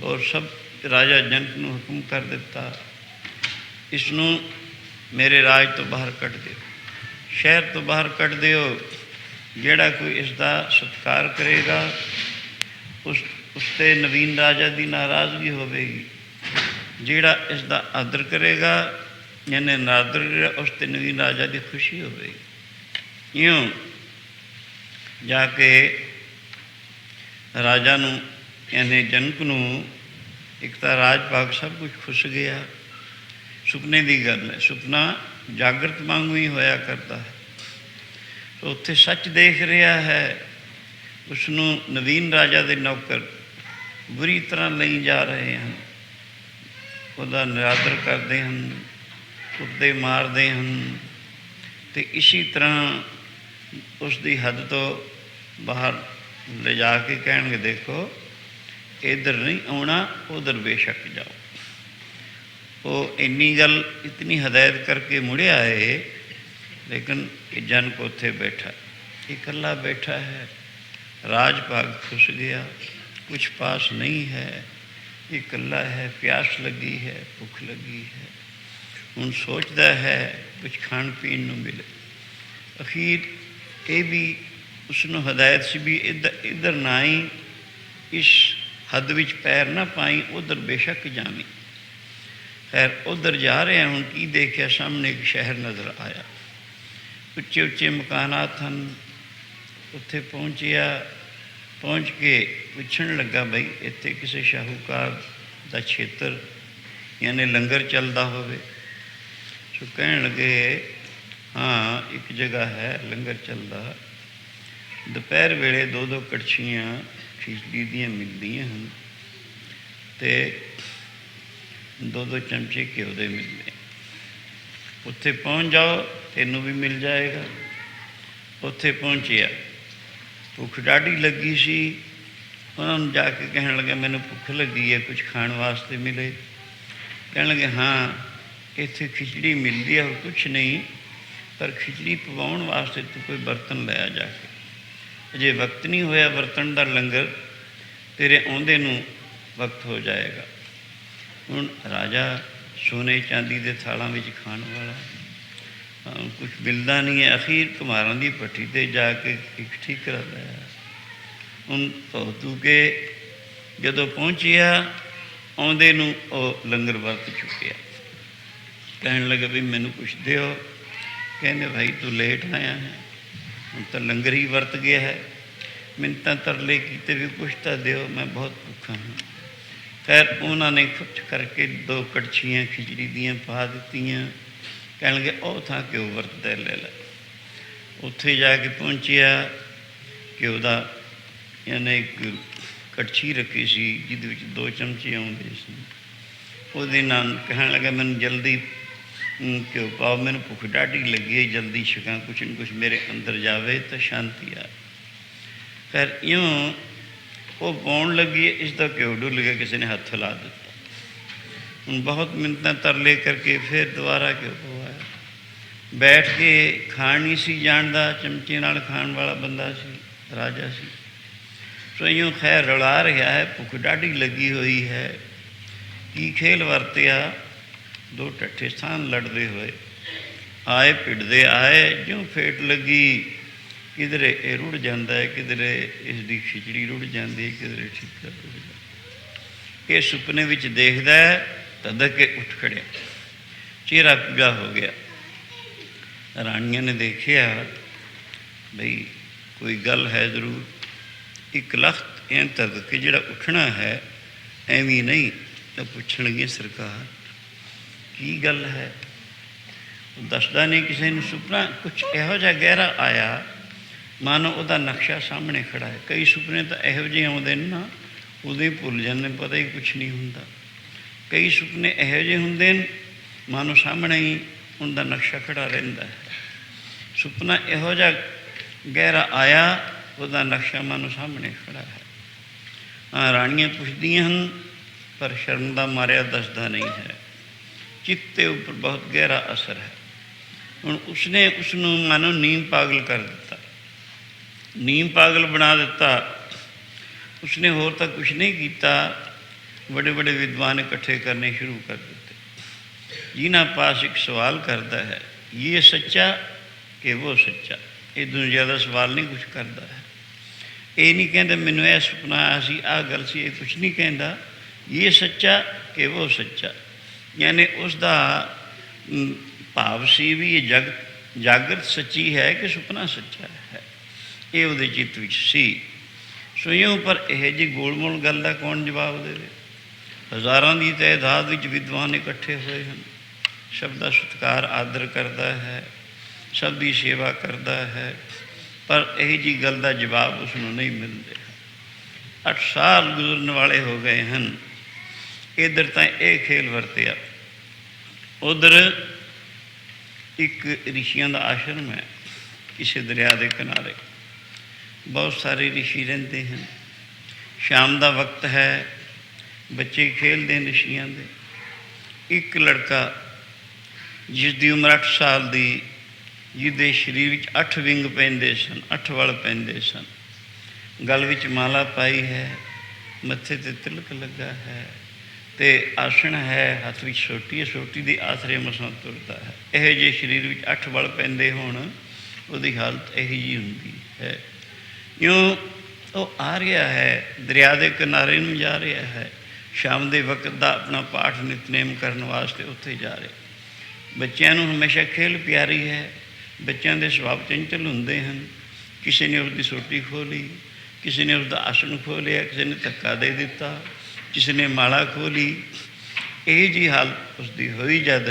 और सब राजा जनक नूं हुक्म कर दिता, इसनूं मेरे राज तो बाहर कट दो, शहर तो बाहर कट दो। जिहड़ा कोई इसका सत्कार करेगा उसते नवीन राजा की नाराज़गी होगी, जिहड़ा इसका आदर करेगा यानी नादर उसते नवीन राजा की खुशी होगी। यूँ जाके राजा नूं यानी जनक नूं एक तो राज भाग सब कुछ खुस गया। सुपने की गल है, सुपना जागृत वांगू ही होया करता है। तो उत्थे सच देख रहा है, उसनूं नवीन राजा के नौकर बुरी तरह लई जा रहे हैं, उसका निरादर करते हैं, कुटते मारते हैं। तो इसी तरह उसकी हद तो बाहर ले जाके कहेंगे देखो इधर नहीं आना, उधर बेशक जाओ। वो इन्नी गल इतनी हदायत करके मुड़िया है, लेकिन जनक उत्थे बैठा, इकल्ला बैठा है, राज भाग खुस गया, कुछ पास नहीं है, इकल्ला है, प्यास लगी है, भुख लगी है। हुण सोचता है कुछ खाण पीण नूं मिले। अखीर ये भी उसनूं हदायत सी भी इधर ना ही, इस हद विच पैर ना पाई, उधर बेशक जावी। खैर उधर जा रहे हैं, हुण की देखिया सामने एक शहर नज़र आया, उच्चे उच्चे मकानात हैं। उत्थे पहुँचिया, पहुँच के पुछण लगा बई इत्थे किसी शाहूकार का क्षेत्र यानी लंगर चलता होवे। सो कहण लगे हाँ एक जगह है लंगर चलता, दोपहर वेले दो दो कड़छियाँ खिचड़ी दियाँ मिलदियाँ हैं, ते दो दो चमचे घ्यो दे मिलते। उत्थे पहुँच जाओ तेनू भी मिल जाएगा। उत्थे पहुँचिया, भुख डाढ़ी लगी सी, उन्होंने जाके कहने लगे मैनू भुख लगी है, कुछ खाने वास्ते मिले। कहने लगे हाँ इत्थे खिचड़ी मिलती है और कुछ नहीं, पर खिचड़ी पवाउण वास्ते तू कोई बर्तन लाया जाके, अजे वक्त नहीं होया बर्तन का लंगर, तेरे आउंदे नूं वक्त हो जाएगा। हुण राजा सोने चांदी के थालों में खाण वाला, कुछ मिलता नहीं है। अखीर कुम्हारां की भट्ठी ते जाके एक ठीक करा लिया। हुण धो धू के जदों पहुँचिया, आउंदे नूं ओह लंगर वरत चुकिया। कहण लगे भी मैनू कुछ दिओ। कहने भाई तू लेट आया है, हुण तो लंगर ही वरत गया है, मिन्नतां तरले कीते भी कुछ तो दिओ, मैं बहुत भुखा हाँ। खैर उन्होंने कुछ करके दो कड़छियाँ खिचड़ी दियाँ पा दित्तियां। कहण लगे ओ थां घ्यो वरतदा ले लै। उत्थे जाके पहुँचिया, घ्यो दा यानी एक कड़छी रखी सी जिहदे विच दो चमचे आउंदे सी। उहदे नाल कहण लगा मैनूं जल्दी घ्यो पाओ, मैनूं भुख डाढ़ी लगी है, जल्दी छकां, कुछ न कुछ मेरे अंदर जावे तो शांति आ। खैर इयों वो पाउण लगी, इसका घ्यो डुल गया, किसी ने हथ ला दिता। ਹੁਣ ਬਹੁਤ ਮਿੰਨਤਾਂ ਤਰਲੇ ਕਰਕੇ ਫਿਰ ਦੁਬਾਰਾ ਕਿਉਂ ਪਵਾਇਆ। ਬੈਠ ਕੇ ਖਾਣ ਨਹੀਂ ਸੀ ਜਾਣਦਾ, ਚਮਚੇ ਨਾਲ ਖਾਣ ਵਾਲਾ ਬੰਦਾ ਸੀ, ਰਾਜਾ ਸੀ। ਸੋ ਇਉਂ ਖੈਰ ਰਲਾ ਰਿਹਾ ਹੈ, ਭੁੱਖ ਡਾਢੀ ਲੱਗੀ ਹੋਈ ਹੈ। ਕੀ ਖੇਲ ਵਰਤਿਆ, ਦੋ ਠੱਠੇ ਸਥਾਨ ਲੜਦੇ ਹੋਏ ਆਏ, ਭਿੜਦੇ ਆਏ, ਜਿਉਂ ਫੇਟ ਲੱਗੀ। ਕਿਧਰੇ ਇਹ ਰੁੜ ਜਾਂਦਾ ਹੈ, ਕਿਧਰੇ ਇਸ ਦੀ ਖਿਚੜੀ ਰੁੜ ਜਾਂਦੀ ਹੈ, ਕਿਧਰੇ ਠੀਕਾ ਰੁੜ ਜਾਂਦਾ। ਇਹ ਸੁਪਨੇ ਵਿੱਚ ਦੇਖਦਾ ਹੈ, ਤਦਕ ਕੇ ਉੱਠ ਖੜਿਆ, ਚਿਹਰਾ ਪੀਲਾ ਹੋ ਗਿਆ। ਰਾਣੀਆਂ ਨੇ ਦੇਖਿਆ ਬਈ ਕੋਈ ਗੱਲ ਹੈ ਜ਼ਰੂਰ। ਇੱਕ ਲਖਤ ਐਂ ਤੱਕ ਕਿ ਜਿਹੜਾ ਉੱਠਣਾ ਹੈ ਐਵੇਂ ਨਹੀਂ। ਤਾਂ ਪੁੱਛਣਗੇ ਸਰਕਾਰ ਕੀ ਗੱਲ ਹੈ। ਉਹ ਦੱਸਦਾ ਨਹੀਂ ਕਿਸੇ ਨੂੰ। ਸੁਪਨਾ ਕੁਛ ਇਹੋ ਜਿਹਾ ਗਹਿਰਾ ਆਇਆ, ਮਾਨੋ ਉਹਦਾ ਨਕਸ਼ਾ ਸਾਹਮਣੇ ਖੜਾ ਹੈ। ਕਈ ਸੁਪਨੇ ਤਾਂ ਇਹੋ ਜਿਹੇ ਆਉਂਦੇ ਨੇ ਨਾ, ਉਦੋਂ ਹੀ ਭੁੱਲ ਜਾਂਦੇ, ਪਤਾ ਹੀ ਕੁਛ ਨਹੀਂ ਹੁੰਦਾ। ਕਈ ਸੁਪਨੇ ਇਹੋ ਜਿਹੇ ਹੁੰਦੇ ਨੇ, ਮਾਨੋ ਸਾਹਮਣੇ ਹੀ ਉਹਦਾ ਨਕਸ਼ਾ ਖੜਾ ਰਹਿੰਦਾ ਹੈ। ਸੁਪਨਾ ਇਹੋ ਜਿਹਾ ਗਹਿਰਾ ਆਇਆ, ਉਹਦਾ ਨਕਸ਼ਾ ਮਾਨੋ ਸਾਹਮਣੇ ਖੜਾ ਹੈ। ਹਾਂ, ਰਾਣੀਆਂ ਪੁੱਛਦੀਆਂ ਹਨ, ਪਰ ਸ਼ਰਮ ਦਾ ਮਾਰਿਆ ਦੱਸਦਾ ਨਹੀਂ ਹੈ। ਚਿੱਤੇ ਉੱਪਰ ਬਹੁਤ ਗਹਿਰਾ ਅਸਰ ਹੈ। ਹੁਣ ਉਸਨੇ ਉਸਨੂੰ ਮਾਨੋ ਨੀਮ ਪਾਗਲ ਕਰ ਦਿੱਤਾ, ਨੀਮ ਪਾਗਲ ਬਣਾ ਦਿੱਤਾ। ਉਸਨੇ ਹੋਰ ਤਾਂ ਕੁਛ ਨਹੀਂ ਕੀਤਾ, बड़े बड़े विद्वान इकट्ठे करने शुरू कर देते, जिन्हों पास एक सवाल करता है ये सच्चा कि वो सच्चा। ये तो ज़्यादा सवाल नहीं कुछ करता है। ये नहीं कहता मैनू यह सुपना आया सी, आ गल सी, ये कुछ नहीं कहता। ये सच्चा कि वो सच्चा, यानी उसका भाव सी भी ये जागृत सच्ची है कि सुपना सच्चा है, ये वो चित्त विच सी। सो यूँ पर यह जी गोलमोल गल का कौन जवाब दे। हज़ारां की तादाद विच विद्वान इकट्ठे हुए हैं, सब का सत्कार आदर करता है, सब की सेवा करता है, पर यही जी गल का जवाब उसनूं नहीं मिल रहा। 8 साल गुजरन वाले हो गए हैं। इधर तो यह खेल वरतिया, उधर एक ऋषियों का आश्रम है किसी दरिया के किनारे। बहुत सारे ऋषि रहते हैं। शाम का वक्त है, बच्चे खेलते हैं ऋषियों के। एक लड़का जिसकी उम्र 8 साल की, जिसके शरीर में 8 विंग पैंदे सन, 8 वल पैंदे सन, गल विच माला पाई है, मत्थे ते तिलक लगा है, ते आसन है, हाथ में सोटी है, सोटी के आसरे मसां तुरता है। यह जे शरीर में 8 वल पैंदे होण, उहदी हालत यही जी हुंदी है। यूँ वो आ रहा है, दरिया के किनारे नूं जा रहा है। शाम के वक्त का अपना पाठ नितनेम करने वास्ते उत्थे जा रहे। बच्चों नूं हमेशा खेल प्यारी है, बच्चों के सुभाव चंचल होंदे हैं। किसी ने उसकी सोटी खो ली, किसी ने उसका आसन खो लिया, किसी ने धक्का दे दिता, किसी ने माला खो ली। यही जी हालत उसकी हुई जद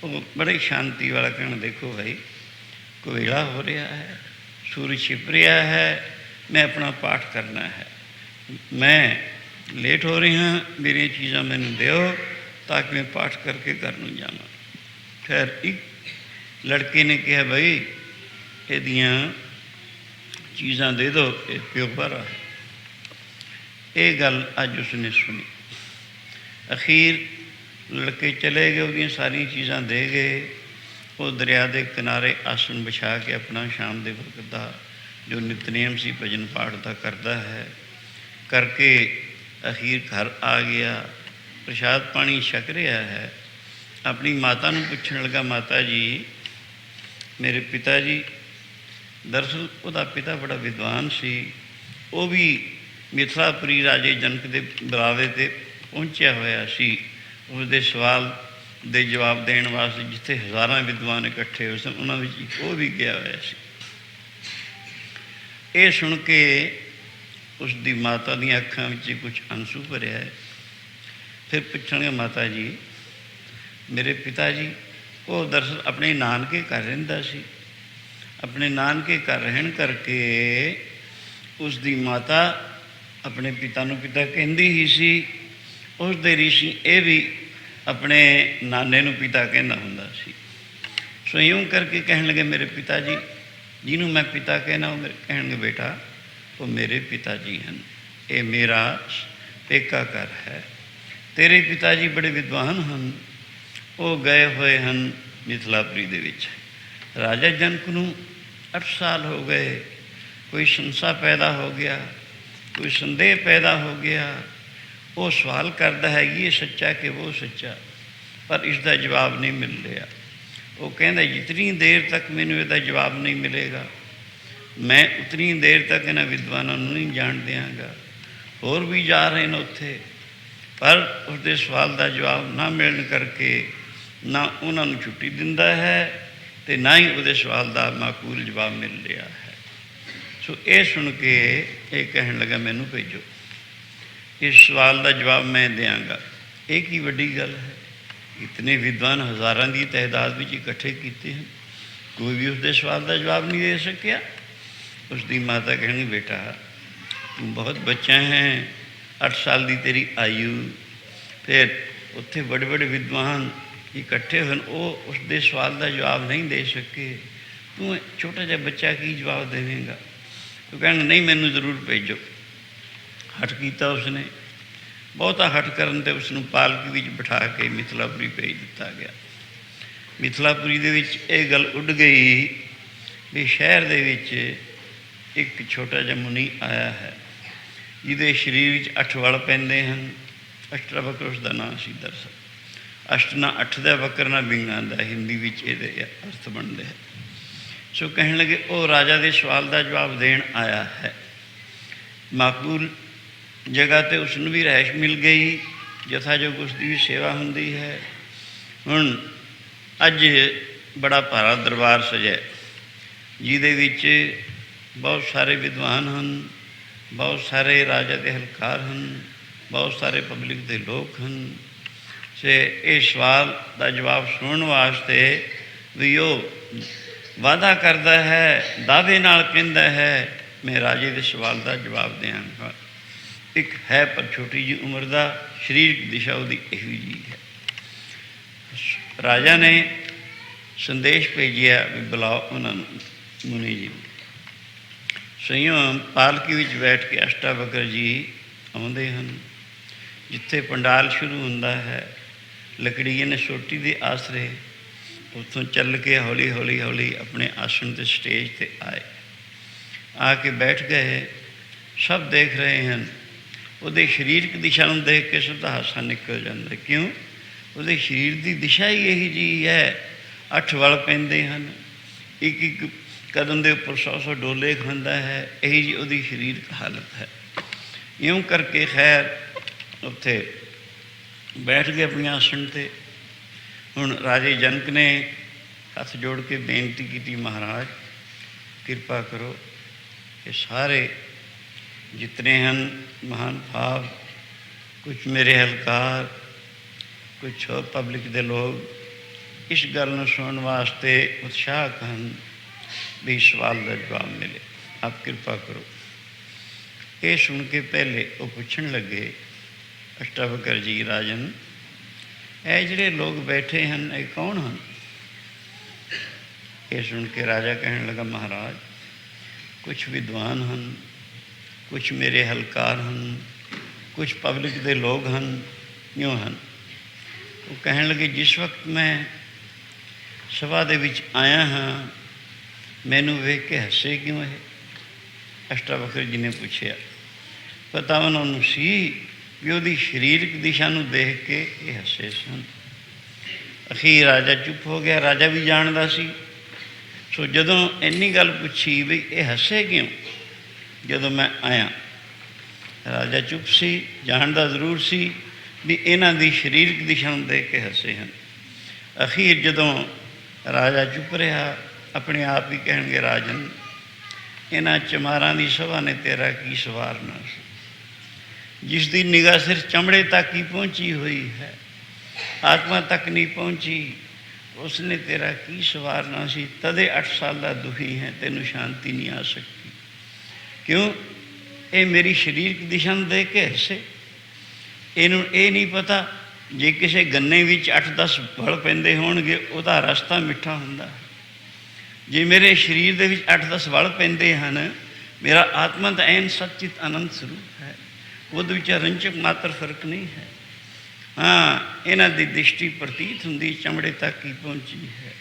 वो बड़ी शांति वाला कहना, देखो भाई कोयला हो रहा है, सूरज छिप रहा है, मैं अपना पाठ करना है, मैं लेट हो रही हाँ, मेरी चीज़ा मैंने दो ताकि मैं पाठ करके घर नूं जावां। खैर एक लड़के ने कहा भाई ये चीज़ा दे दो, ये प्यो पर है। ये गल अज उसने सुनी। अखीर लड़के चले गए, वो सारी चीज़ा दे गए। वो दरिया के किनारे आसन बिछा के अपना शाम के वक्त का जो नितनेम सी भजन पाठ का करता है, करके अखीर घर आ गया। प्रसाद पानी छक रहा है। अपनी माता नूं पुछण लगा, माता जी मेरे पिता जी, दरअसल उसका पिता बड़ा विद्वान सी, वो भी मिथिलापुरी राजे जनक के बुलावे ते पहुँचा होया सी। उसके सवाल दे जवाब देण वास्ते जिथे हज़ारां विद्वान इकट्ठे होए सन, उन्हां विच इक वो भी गया होया सी। ये सुन के उसकी माता दी अखां विच कुछ आंसू भरिया है। फिर पुछणगे, माता जी मेरे पिता जी वो दरअसल अपने नानके घर रहिंदा सी। अपने नानके घर रहन करके उसकी माता अपने पिता नूं पिता कहंदी ही सी। उसदे ऋषि ये भी अपने नाने नूं पिता कहंदा हुंदा सी। सो यूँ करके कहन लगे, मेरे पिता जी जिन्हों मैं पिता कहना, वो कहणगे बेटा वो मेरे पिता जी हैं, ये मेरा पेका घर है, ਤੇਰੇ ਪਿਤਾ ਜੀ ਬੜੇ ਵਿਦਵਾਨ ਹਨ, ਉਹ ਗਏ ਹੋਏ ਹਨ ਮਿਥਿਲਾਪੁਰੀ ਦੇ ਵਿੱਚ। ਰਾਜਾ ਜਨਕ ਨੂੰ 8 ਸਾਲ ਹੋ ਗਏ, ਕੋਈ ਸੰਸ਼ਾ ਪੈਦਾ ਹੋ ਗਿਆ, ਕੋਈ ਸੰਦੇਹ ਪੈਦਾ ਹੋ ਗਿਆ। ਉਹ ਸਵਾਲ ਕਰਦਾ ਹੈ ਇਹ ਸੱਚਾ ਕਿ ਉਹ ਸੱਚਾ, ਪਰ ਇਸ ਦਾ ਜਵਾਬ ਨਹੀਂ ਮਿਲ ਰਿਹਾ। ਉਹ ਕਹਿੰਦਾ ਜਿਤਨੀ ਦੇਰ ਤੱਕ ਮੈਨੂੰ ਇਹਦਾ ਜਵਾਬ ਨਹੀਂ ਮਿਲੇਗਾ, ਮੈਂ ਉਤਨੀ ਦੇਰ ਤੱਕ ਇਹਨਾਂ ਵਿਦਵਾਨਾਂ ਨੂੰ ਨਹੀਂ ਜਾਣ ਦਿਆਂਗਾ। ਹੋਰ ਵੀ ਜਾ ਰਹੇ ਨੇ ਉੱਥੇ, ਪਰ ਉਸਦੇ ਸਵਾਲ ਦਾ ਜਵਾਬ ਨਾ ਮਿਲਣ ਕਰਕੇ ਨਾ ਉਹਨਾਂ ਨੂੰ ਛੁੱਟੀ ਦਿੰਦਾ ਹੈ ਅਤੇ ਨਾ ਹੀ ਉਹਦੇ ਸਵਾਲ ਦਾ ਮਾਕੂਲ ਜਵਾਬ ਮਿਲ ਰਿਹਾ ਹੈ। ਸੋ ਇਹ ਸੁਣ ਕੇ ਇਹ ਕਹਿਣ ਲੱਗਾ ਮੈਨੂੰ ਭੇਜੋ, ਇਸ ਸਵਾਲ ਦਾ ਜਵਾਬ ਮੈਂ ਦਿਆਂਗਾ। ਇਹ ਕੀ ਵੱਡੀ ਗੱਲ ਹੈ, ਇਤਨੇ ਵਿਦਵਾਨ ਹਜ਼ਾਰਾਂ ਦੀ ਤਾਦਾਦ ਵਿੱਚ ਇਕੱਠੇ ਕੀਤੇ ਹਨ, ਕੋਈ ਵੀ ਉਸਦੇ ਸਵਾਲ ਦਾ ਜਵਾਬ ਨਹੀਂ ਦੇ ਸਕਿਆ। ਉਸਦੀ ਮਾਤਾ ਕਹਿਣੀ ਬੇਟਾ ਤੂੰ ਬਹੁਤ ਬੱਚਾ ਹੈ, 8 ਸਾਲ ਦੀ ਤੇਰੀ ਆਯੂ, ਫਿਰ ਉੱਥੇ ਬੜੇ ਬੜੇ ਵਿਦਵਾਨ ਇਕੱਠੇ ਹੋਣ, ਉਹ ਉਸਦੇ ਸਵਾਲ ਦਾ ਜਵਾਬ ਨਹੀਂ ਦੇ ਸਕੇ, ਤੂੰ ਛੋਟਾ ਜਿਹਾ ਬੱਚਾ ਕੀ ਜਵਾਬ ਦੇਵੇਂਗਾ। ਉਹ ਕਹਿਣ ਨਹੀਂ ਮੈਨੂੰ ਜ਼ਰੂਰ ਭੇਜੋ। ਹਠ ਕੀਤਾ ਉਸਨੇ, ਬਹੁਤਾ ਹਠ ਕਰਨ 'ਤੇ ਉਸਨੂੰ ਪਾਲਕੀ ਵਿੱਚ ਬਿਠਾ ਕੇ ਮਿਥਿਲਾਪੁਰੀ ਭੇਜ ਦਿੱਤਾ ਗਿਆ। ਮਿਥਿਲਾਪੁਰੀ ਦੇ ਵਿੱਚ ਇਹ ਗੱਲ ਉੱਡ ਗਈ ਵੀ ਸ਼ਹਿਰ ਦੇ ਵਿੱਚ ਇੱਕ ਛੋਟਾ ਜਿਹਾ ਮੁਨੀ ਆਇਆ ਹੈ, ਜਿਹਦੇ ਸਰੀਰ ਵਿੱਚ 8 ਵਲ ਪੈਂਦੇ ਹਨ। ਅਸ਼ਟਾਵਕਰ ਉਸਦਾ ਨਾਂ ਸੀ। ਦਰਅਸਲ ਅਸ਼ਟ ਨਾ 8 ਦਾ, ਵਕਰ ਨਾ ਬਿੰਗਾਂ ਦਾ, ਹਿੰਦੀ ਵਿੱਚ ਇਹਦੇ ਅਰਥ ਬਣਦੇ ਹੈ। ਸੋ ਕਹਿਣ ਲੱਗੇ ਉਹ ਰਾਜਾ ਦੇ ਸਵਾਲ ਦਾ ਜਵਾਬ ਦੇਣ ਆਇਆ ਹੈ। ਮਾਕੂਲ ਜਗ੍ਹਾ 'ਤੇ ਉਸਨੂੰ ਵੀ ਰਿਹਾਇਸ਼ ਮਿਲ ਗਈ, ਯਥਾਯੋਗ ਉਸਦੀ ਵੀ ਸੇਵਾ ਹੁੰਦੀ ਹੈ। ਹੁਣ ਅੱਜ ਬੜਾ ਭਾਰਾ ਦਰਬਾਰ ਸਜਿਆ, ਜਿਹਦੇ ਵਿੱਚ ਬਹੁਤ ਸਾਰੇ ਵਿਦਵਾਨ ਹਨ, ਬਹੁਤ ਸਾਰੇ ਰਾਜਾ ਦੇ ਹਲਕਾਰ ਹਨ, ਬਹੁਤ ਸਾਰੇ ਪਬਲਿਕ ਦੇ ਲੋਕ ਹਨ। ਤੇ ਇਹ ਸਵਾਲ ਦਾ ਜਵਾਬ ਸੁਣਨ ਵਾਸਤੇ ਵੀ ਉਹ ਵਾਅਦਾ ਕਰਦਾ ਹੈ, ਦਾਅਵੇ ਨਾਲ ਕਹਿੰਦਾ ਹੈ ਮੈਂ ਰਾਜੇ ਦੇ ਸਵਾਲ ਦਾ ਜਵਾਬ ਦਿਆਂਗਾ। ਇੱਕ ਹੈ ਪਰ ਛੋਟੀ ਜਿਹੀ ਉਮਰ ਦਾ, ਸਰੀਰਕ ਦਿਸ਼ਾ ਉਹਦੀ ਇਹੋ ਜਿਹੀ ਹੈ। ਰਾਜਾ ਨੇ ਸੰਦੇਸ਼ ਭੇਜਿਆ ਵੀ ਬੁਲਾਓ ਉਹਨਾਂ ਨੂੰ, ਮੁਨੀ ਜੀ ਨੂੰ। ਸੰਯਮ ਪਾਲਕੀ ਵਿੱਚ ਬੈਠ ਕੇ ਅਸ਼ਟਾਵਕਰ ਜੀ ਆਉਂਦੇ ਹਨ। ਜਿੱਥੇ ਪੰਡਾਲ ਸ਼ੁਰੂ ਹੁੰਦਾ ਹੈ, ਲੱਕੜੀਏ ਨੇ ਸੋਟੀ ਦੇ ਆਸਰੇ ਉੱਥੋਂ ਚੱਲ ਕੇ ਹੌਲੀ ਹੌਲੀ ਹੌਲੀ ਆਪਣੇ ਆਸਣ 'ਤੇ ਸਟੇਜ 'ਤੇ ਆਏ, ਆ ਕੇ ਬੈਠ ਗਏ। ਸਭ ਦੇਖ ਰਹੇ ਹਨ। ਉਹਦੇ ਸਰੀਰਕ ਦਿਸ਼ਾ ਨੂੰ ਦੇਖ ਕੇ ਸਿੱਧਾ ਹਾਸਾ ਨਿਕਲ ਜਾਂਦਾ। ਕਿਉਂ? ਉਹਦੇ ਸਰੀਰ ਦੀ ਦਿਸ਼ਾ ਹੀ ਇਹੀ ਜਿਹੀ ਹੈ। 8 ਵਲ ਪੈਂਦੇ ਹਨ, ਇੱਕ ਇੱਕ ਕਦਮ ਦੇ ਉੱਪਰ 100 ਡੋਲੇ ਖਾਂਦਾ ਹੈ। ਇਹੀ ਜਿਹੀ ਉਹਦੀ ਸਰੀਰਕ ਹਾਲਤ ਹੈ। ਇਉਂ ਕਰਕੇ ਖੈਰ ਉੱਥੇ ਬੈਠ ਗਏ ਆਪਣੇ ਆਸਣ 'ਤੇ। ਹੁਣ ਰਾਜੇ ਜਨਕ ਨੇ ਹੱਥ ਜੋੜ ਕੇ ਬੇਨਤੀ ਕੀਤੀ, ਮਹਾਰਾਜ ਕਿਰਪਾ ਕਰੋ, ਇਹ ਸਾਰੇ ਜਿਤਨੇ ਹਨ ਮਹਾਨ ਭਾਵ, ਕੁਝ ਮੇਰੇ ਹਲਕਾਰ, ਕੁਝ ਹੋਰ ਪਬਲਿਕ ਦੇ ਲੋਕ ਇਸ ਗੱਲ ਨੂੰ ਸੁਣਨ ਵਾਸਤੇ ਉਤਸ਼ਾਹਕ ਹਨ ਵੀ ਸਵਾਲ ਦਾ ਜਵਾਬ ਮਿਲੇ, ਆਪ ਕਿਰਪਾ ਕਰੋ। ਇਹ ਸੁਣ ਕੇ ਪਹਿਲੇ ਉਹ ਪੁੱਛਣ ਲੱਗੇ, ਅਸ਼ਟਾਵਕਰ ਜੀ ਰਾਜਨ, ਇਹ ਜਿਹੜੇ ਲੋਕ ਬੈਠੇ ਹਨ ਇਹ ਕੌਣ ਹਨ? ਇਹ ਸੁਣ ਕੇ ਰਾਜਾ ਕਹਿਣ ਲੱਗਾ, ਮਹਾਰਾਜ ਕੁਝ ਵਿਦਵਾਨ ਹਨ, ਕੁਝ ਮੇਰੇ ਹਲਕਾਰ ਹਨ, ਕੁਝ ਪਬਲਿਕ ਦੇ ਲੋਕ ਹਨ, ਇਉਂ ਹਨ। ਉਹ ਕਹਿਣ ਲੱਗੇ ਜਿਸ ਵਕਤ ਮੈਂ ਸਭਾ ਦੇ ਵਿੱਚ ਆਇਆ ਹਾਂ, ਮੈਨੂੰ ਵੇਖ ਕੇ ਹੱਸੇ ਕਿਉਂ ਇਹ? ਅਸ਼ਟਾਵਕਰ ਜੀ ਨੇ ਪੁੱਛਿਆ। ਪਤਾ ਉਹਨਾਂ ਨੂੰ ਸੀ ਵੀ ਉਹਦੀ ਸਰੀਰਕ ਦਿਸ਼ਾ ਨੂੰ ਦੇਖ ਕੇ ਇਹ ਹੱਸੇ ਸਨ। ਅਖੀਰ ਰਾਜਾ ਚੁੱਪ ਹੋ ਗਿਆ। ਰਾਜਾ ਵੀ ਜਾਣਦਾ ਸੀ। ਸੋ ਜਦੋਂ ਇੰਨੀ ਗੱਲ ਪੁੱਛੀ ਵੀ ਇਹ ਹੱਸੇ ਕਿਉਂ ਜਦੋਂ ਮੈਂ ਆਇਆ, ਰਾਜਾ ਚੁੱਪ ਸੀ, ਜਾਣਦਾ ਜ਼ਰੂਰ ਸੀ ਵੀ ਇਹਨਾਂ ਦੀ ਸਰੀਰਕ ਦਿਸ਼ਾ ਨੂੰ ਦੇਖ ਕੇ ਹੱਸੇ ਹਨ। ਅਖੀਰ ਜਦੋਂ ਰਾਜਾ ਚੁੱਪ ਰਿਹਾ, ਆਪਣੇ ਆਪ ਹੀ ਕਹਿਣਗੇ, ਰਾਜਨ ਇਹਨਾਂ ਚਮਾਰਾਂ ਦੀ ਸਭਾ ਨੇ ਤੇਰਾ ਕੀ ਸਵਾਰਨਾ ਸੀ? ਜਿਸ ਦੀ ਨਿਗਾਹ ਸਿਰਫ ਚਮੜੇ ਤੱਕ ਹੀ ਪਹੁੰਚੀ ਹੋਈ ਹੈ, ਆਤਮਾ ਤੱਕ ਨਹੀਂ ਪਹੁੰਚੀ, ਉਸਨੇ ਤੇਰਾ ਕੀ ਸਵਾਰਨਾ ਸੀ? ਤਦੇ 8 ਸਾਲ ਦਾ ਦੁਖੀ ਹੈ, ਤੈਨੂੰ ਸ਼ਾਂਤੀ ਨਹੀਂ ਆ ਸਕਦੀ। ਕਿਉਂ? ਇਹ ਮੇਰੀ ਸਰੀਰਕ ਦਿਸ਼ਾ ਨੂੰ ਦੇਖ ਕੇ ਹੱਸੇ। ਇਹਨੂੰ ਇਹ ਨਹੀਂ ਪਤਾ ਜੇ ਕਿਸੇ ਗੰਨੇ ਵਿੱਚ 8-10 ਫਲ ਪੈਂਦੇ ਹੋਣਗੇ ਉਹਦਾ ਰਸਤਾ ਮਿੱਠਾ ਹੁੰਦਾ। ਜੇ ਮੇਰੇ ਸਰੀਰ ਦੇ ਵਿੱਚ 8-10 ਵਲ ਪੈਂਦੇ ਹਨ, ਮੇਰਾ ਆਤਮਾ ਤਾਂ ਐਨ ਸੱਚਿਤ ਆਨੰਦ ਸਰੂਪ ਹੈ, ਉਹਦੇ ਵਿੱਚ ਰੰਚਕ ਮਾਤਰ ਫਰਕ ਨਹੀਂ ਹੈ। हाँ, इन्हां दी दृष्टि प्रतीत हुंदी चमड़े तक ही पहुंची है।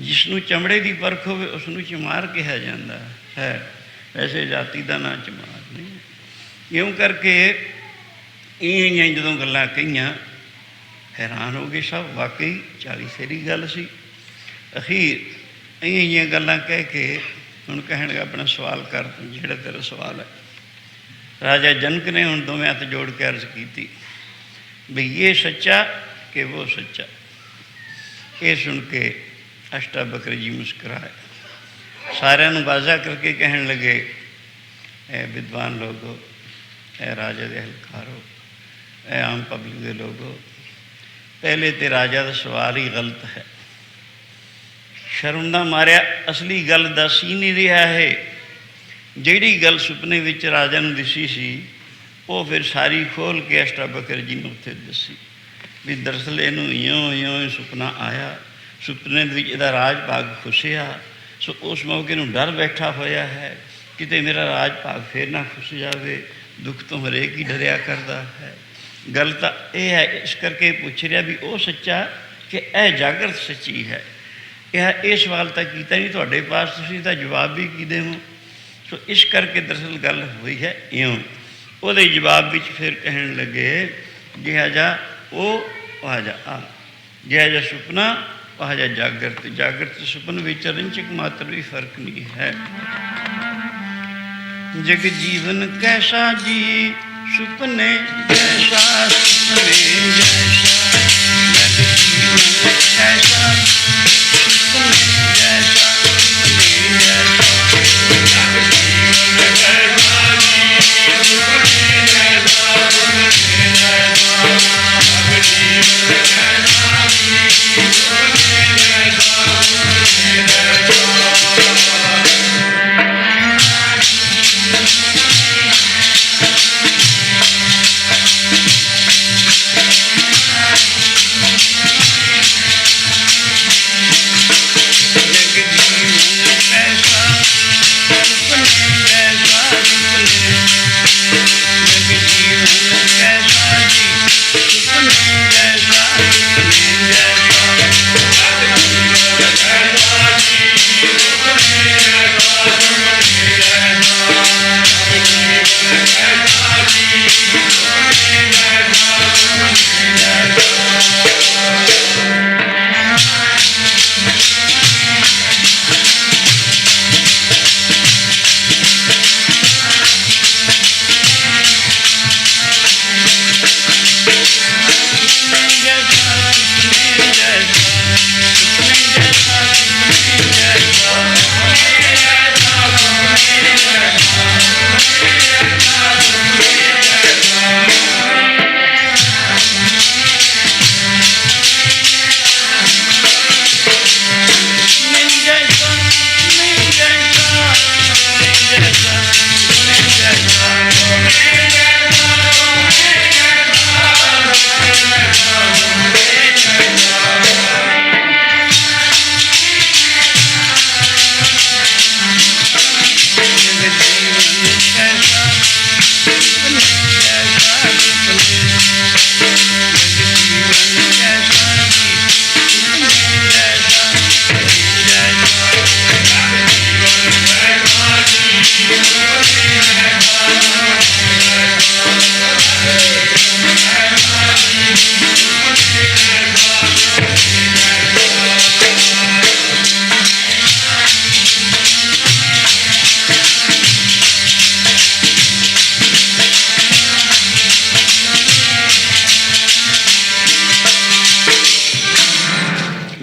जिसनों चमड़े की परख होवे उसनों चमार कहा जाता है, वैसे जाति का ना चमार नहीं। इउं करके इं जदों गल्लां कहीआं हैरान हो गए सब, वाकई 40 फेरी गल सी। अखीर इं गल्लां कह के हुण कहण लगा अपना सवाल कर, जिहड़ा तेरा सवाल है। राजा जनक ने हुण दोवें हत्थ जोड़ के अर्ज की भी ये सच्चा कि वो सच्चा। ये सुन के अष्टावक्र जी मुस्कुराए, सारिਆਂ ਨੂੰ बाजा करके कहन लगे, ए विद्वान लोगो, ए राजा के हलकारो, ए आम पब्लिक के लोगो, पहले तो राजा का सवाल ही गलत है। शर्म दा मारिया असली गल दस ही नहीं रहा है। जिहड़ी गल सुपने विच राजा नूं दिसी सी वो फिर सारी खोल के अष्टावक्र जी ने उत्थे दसी भी दरअसल इनू इयों इयों सुपना आया, सुपने विच इहदा राज भाग खुसिया। सो उस मौके नूं डर बैठा होया है किते मेरा राज भाग फिर ना खुस जाए, दुख तो हरेक ही डरिया करता है। गल तो यह है, इस करके पूछ रहा भी वो सच्चा कि यह जागृत सच्ची है। यह सवाल तो किया नहीं तुहाडे पास, तुसीं तां जवाब भी की देवो। सो इस करके दरअसल गल हुई है इयों। ਉਹਦੇ जवाब ਵਿੱਚ फिर कहन लगे जिहा जा वो वहा जा आ, जिहा जा सुपना वहा जा जागृत। जागृत सुपन विच रंचक मात्र भी फर्क नहीं है। जग जीवन कैसा जी सुपने जैसा, सुपने जैसा। जग जीवन कैसा सुपने जैसा, सुपने जैसा। जग जीवन कैसा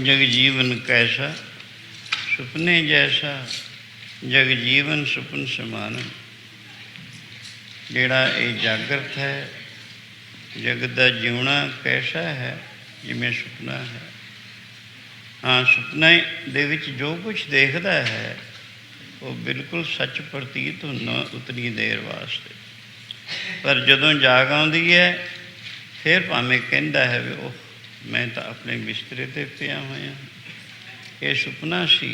जग जीवन कैसा सुपने जैसा, जग जीवन सुपन समान। जिहड़ा ये जागृत है, जगत का जीवना कैसा है जिमें सुपना है। हाँ, सुपने दे विच जो कुछ देखता है वो बिल्कुल सच प्रतीत होना उतनी देर वास्ते, पर जदों जाग आउंदी है फिर भावें कहंदा है भी ओह मैं तो अपने बिस्तरे ते पिया होया, ये सुपना सी।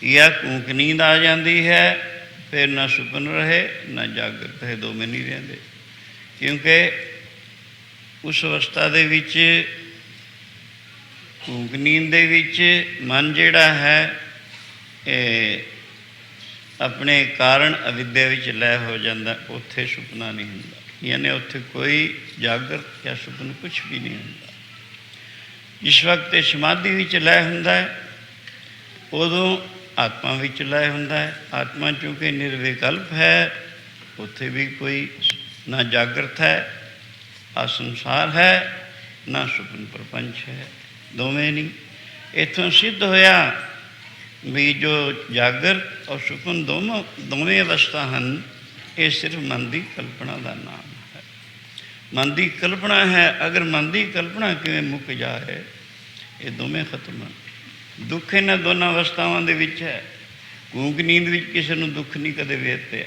या कूक नींद आ जाती है फिर ना सुपन रहे ना जागृत है, दो में नहीं रहते। क्योंकि ਉਸ ਅਵਸਥਾ ਦੇ ਵਿੱਚ ਘੂਕ ਨੀਂਦ ਦੇ ਵਿੱਚ ਮਨ ਜਿਹੜਾ ਹੈ ਇਹ ਆਪਣੇ ਕਾਰਨ ਅਵਿਦਿਆ ਵਿੱਚ ਲੈ ਹੋ ਜਾਂਦਾ। ਉੱਥੇ ਸੁਪਨਾ ਨਹੀਂ ਹੁੰਦਾ, ਯਾਨੀ ਉੱਥੇ ਕੋਈ ਜਾਗਰਤ ਜਾਂ ਸੁਪਨ ਕੁਛ ਵੀ ਨਹੀਂ ਹੁੰਦਾ। ਜਿਸ ਵਕਤ ਇਹ ਸਮਾਧੀ ਵਿੱਚ ਲੈ ਹੁੰਦਾ ਹੈ, ਉਦੋਂ ਆਤਮਾ ਵਿੱਚ ਲੈ ਹੁੰਦਾ ਹੈ। ਆਤਮਾ ਚੂँਕਿ ਨਿਰਵਿਕਲਪ ਹੈ, ਉੱਥੇ ਵੀ ਕੋਈ ਨਾ ਜਾਗਰਤ ਹੈ, ਅਸੰਸਾਰ ਹੈ, ਨਾ ਸੁਪਨ ਪ੍ਰਪੰਚ ਹੈ, ਦੋਵੇਂ ਨਹੀਂ। ਇੱਥੋਂ ਸਿੱਧ ਹੋਇਆ ਵੀ ਜੋ ਜਾਗਰਤ ਔਰ ਸੁਪਨ ਦੋਵੇਂ ਅਵਸਥਾ ਹਨ, ਇਹ ਸਿਰਫ ਮਨ ਦੀ ਕਲਪਨਾ ਦਾ ਨਾਮ ਹੈ। ਮਨ ਦੀ ਕਲਪਨਾ ਹੈ। ਅਗਰ ਮਨ ਦੀ ਕਲਪਨਾ ਕਿਵੇਂ ਮੁੱਕ ਜਾਏ, ਇਹ ਦੋਵੇਂ ਖਤਮ ਹਨ। ਦੁੱਖ ਇਹਨਾਂ ਦੋਨਾਂ ਅਵਸਥਾਵਾਂ ਦੇ ਵਿੱਚ ਹੈ। ਘੂਕ ਨੀਂਦ ਵਿੱਚ ਕਿਸੇ ਨੂੰ ਦੁੱਖ ਨਹੀਂ ਕਦੇ ਵੇਤਿਆ,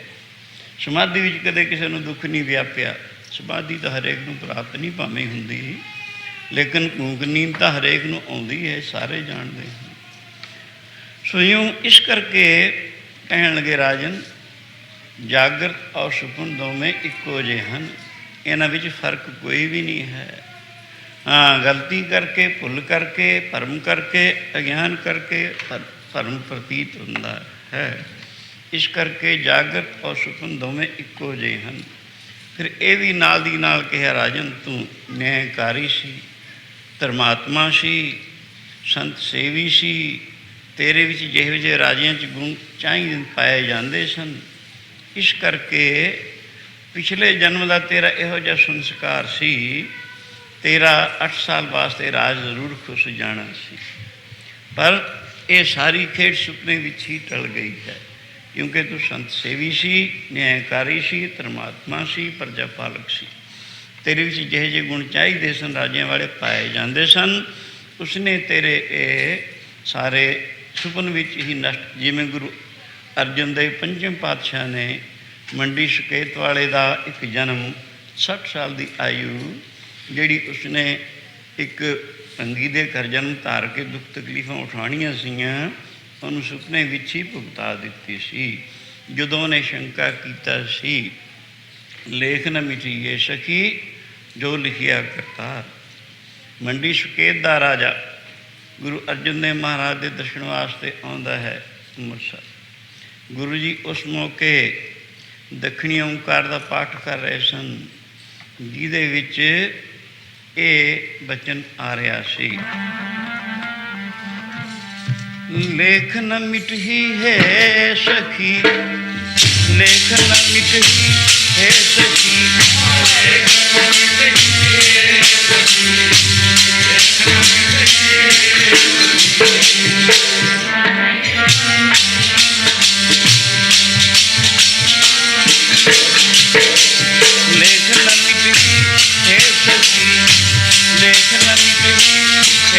ਸਮਾਧੀ ਵਿੱਚ ਕਦੇ ਕਿਸੇ ਨੂੰ ਦੁੱਖ ਨਹੀਂ ਵਿਆਪਿਆ। ਸਮਾਧੀ ਤਾਂ ਹਰੇਕ ਨੂੰ ਪ੍ਰਾਪਤ ਨਹੀਂ ਭਾਵੇਂ ਹੁੰਦੀ, ਲੇਕਿਨ ਘੂਕ ਨੀਂਦ ਤਾਂ ਹਰੇਕ ਨੂੰ ਆਉਂਦੀ ਹੈ, ਸਾਰੇ ਜਾਣਦੇ ਹਨ। ਸੋ ਇਉਂ ਇਸ ਕਰਕੇ ਕਹਿਣ ਲੱਗੇ ਰਾਜਨ, ਜਾਗਰਤ ਔਰ ਸੁਪਨ ਦੋਵੇਂ ਇੱਕੋ ਜਿਹੇ ਹਨ, ਇਹਨਾਂ ਵਿੱਚ ਫਰਕ ਕੋਈ ਵੀ ਨਹੀਂ ਹੈ। ਹਾਂ, ਗਲਤੀ ਕਰਕੇ, ਭੁੱਲ ਕਰਕੇ, ਭਰਮ ਕਰਕੇ, ਅਗਿਆਨ ਕਰਕੇ ਭਰਮ ਪ੍ਰਤੀਤ ਹੁੰਦਾ ਹੈ। ਇਸ ਕਰਕੇ ਜਾਗਰਤ ਔਰ ਸੁਪਨ ਦੋਵੇਂ ਇੱਕੋ ਜਿਹੇ ਹਨ। ਫਿਰ ਇਹ ਵੀ ਨਾਲ ਦੀ ਨਾਲ ਕਿਹਾ, ਰਾਜਨ ਤੂੰ ਨਿਆਂਕਾਰੀ ਸੀ, ਧਰਮਾਤਮਾ ਸੀ, ਸੰਤ ਸੇਵੀ ਸੀ, ਤੇਰੇ ਵਿੱਚ ਜਿਹੋ ਜਿਹੇ ਰਾਜਿਆਂ 'ਚ ਗੁਣ ਚਾਹੀਦੇ ਪਾਏ ਜਾਂਦੇ ਸਨ। ਇਸ ਕਰਕੇ ਪਿਛਲੇ ਜਨਮ ਦਾ ਤੇਰਾ ਇਹੋ ਜਿਹਾ ਸੰਸਕਾਰ ਸੀ, ਤੇਰਾ 8 ਸਾਲ ਵਾਸਤੇ ਰਾਜ ਜ਼ਰੂਰ ਖੁੱਸ ਜਾਣਾ ਸੀ, ਪਰ ਇਹ ਸਾਰੀ ਖੇਡ ਸੁਪਨੇ ਵਿੱਚ ਹੀ ਟਲ ਗਈ ਹੈ। ਕਿਉਂਕਿ ਤੂੰ ਸੰਤ ਸੇਵੀ ਸੀ, ਨਿਆਂਕਾਰੀ ਸੀ, ਧਰਮਾਤਮਾ ਸੀ, ਪ੍ਰਜਾ ਪਾਲਕ ਸੀ। ਤੇਰੇ ਵਿੱਚ ਜਿਹੇ ਜਿਹੇ ਗੁਣ ਚਾਹੀਦੇ ਸਨ, ਰਾਜਿਆਂ ਵਾਲੇ ਪਾਏ ਜਾਂਦੇ ਸਨ, ਉਸਨੇ ਤੇਰੇ ਇਹ ਸਾਰੇ ਸੁਪਨ ਵਿੱਚ ਹੀ ਨਸ਼ਟ। ਜਿਵੇਂ ਗੁਰੂ ਅਰਜਨ ਦੇਵ ਪੰਜਮ ਪਾਤਸ਼ਾਹ ਨੇ ਮੰਡੀ ਸ਼ਕੇਤ ਵਾਲੇ ਦਾ ਇੱਕ ਜਨਮ 60 ਸਾਲ ਦੀ ਆਯੂ ਜਿਹੜੀ ਉਸਨੇ ਇੱਕ ਭੰਗੀ ਦੇ ਘਰ ਜਨਮ ਧਾਰ ਕੇ ਦੁੱਖ ਤਕਲੀਫਾਂ ਉਠਾਉਣੀਆਂ ਸੀਗੀਆਂ, ਉਹਨੂੰ ਸੁਪਨੇ ਵਿੱਚ ਹੀ ਭੁਗਤਾ ਦਿੱਤੀ ਸੀ। ਜਦੋਂ ਉਹਨੇ ਸ਼ੰਕਾ ਕੀਤਾ ਸੀ, ਲੇਖ ਨ ਮਿਟੀਏ ਸਖੀ ਜੋ ਲਿਖਿਆ ਕਰਤਾਰ। ਮੰਡੀ ਸ਼ਕੇਤ ਦਾ ਰਾਜਾ ਗੁਰੂ ਅਰਜਨ ਦੇਵ ਮਹਾਰਾਜ ਦੇ ਦਰਸ਼ਨ ਵਾਸਤੇ ਆਉਂਦਾ ਹੈ ਅੰਮ੍ਰਿਤਸਰ। ਗੁਰੂ ਜੀ ਉਸ ਮੌਕੇ ਦੱਖਣੀ ਓਂਕਾਰ ਦਾ ਪਾਠ ਕਰ ਰਹੇ ਸਨ, ਜਿਹਦੇ ਵਿੱਚ ਇਹ ਬਚਨ ਆ ਰਿਹਾ ਸੀ, ਲੇਖ ਨ ਮਿਟਹੀ ਹੈ ਸਖੀ, ਲੇਖ ਨ ਮਿਟਹੀ ਹੈ ਸਖੀ, ਲੇਖ ਨ ਮਿਟਹੀ ਹੈ ਸਖੀ, ਲੇਖ ਨ ਮਿਟਹੀ ਹੈ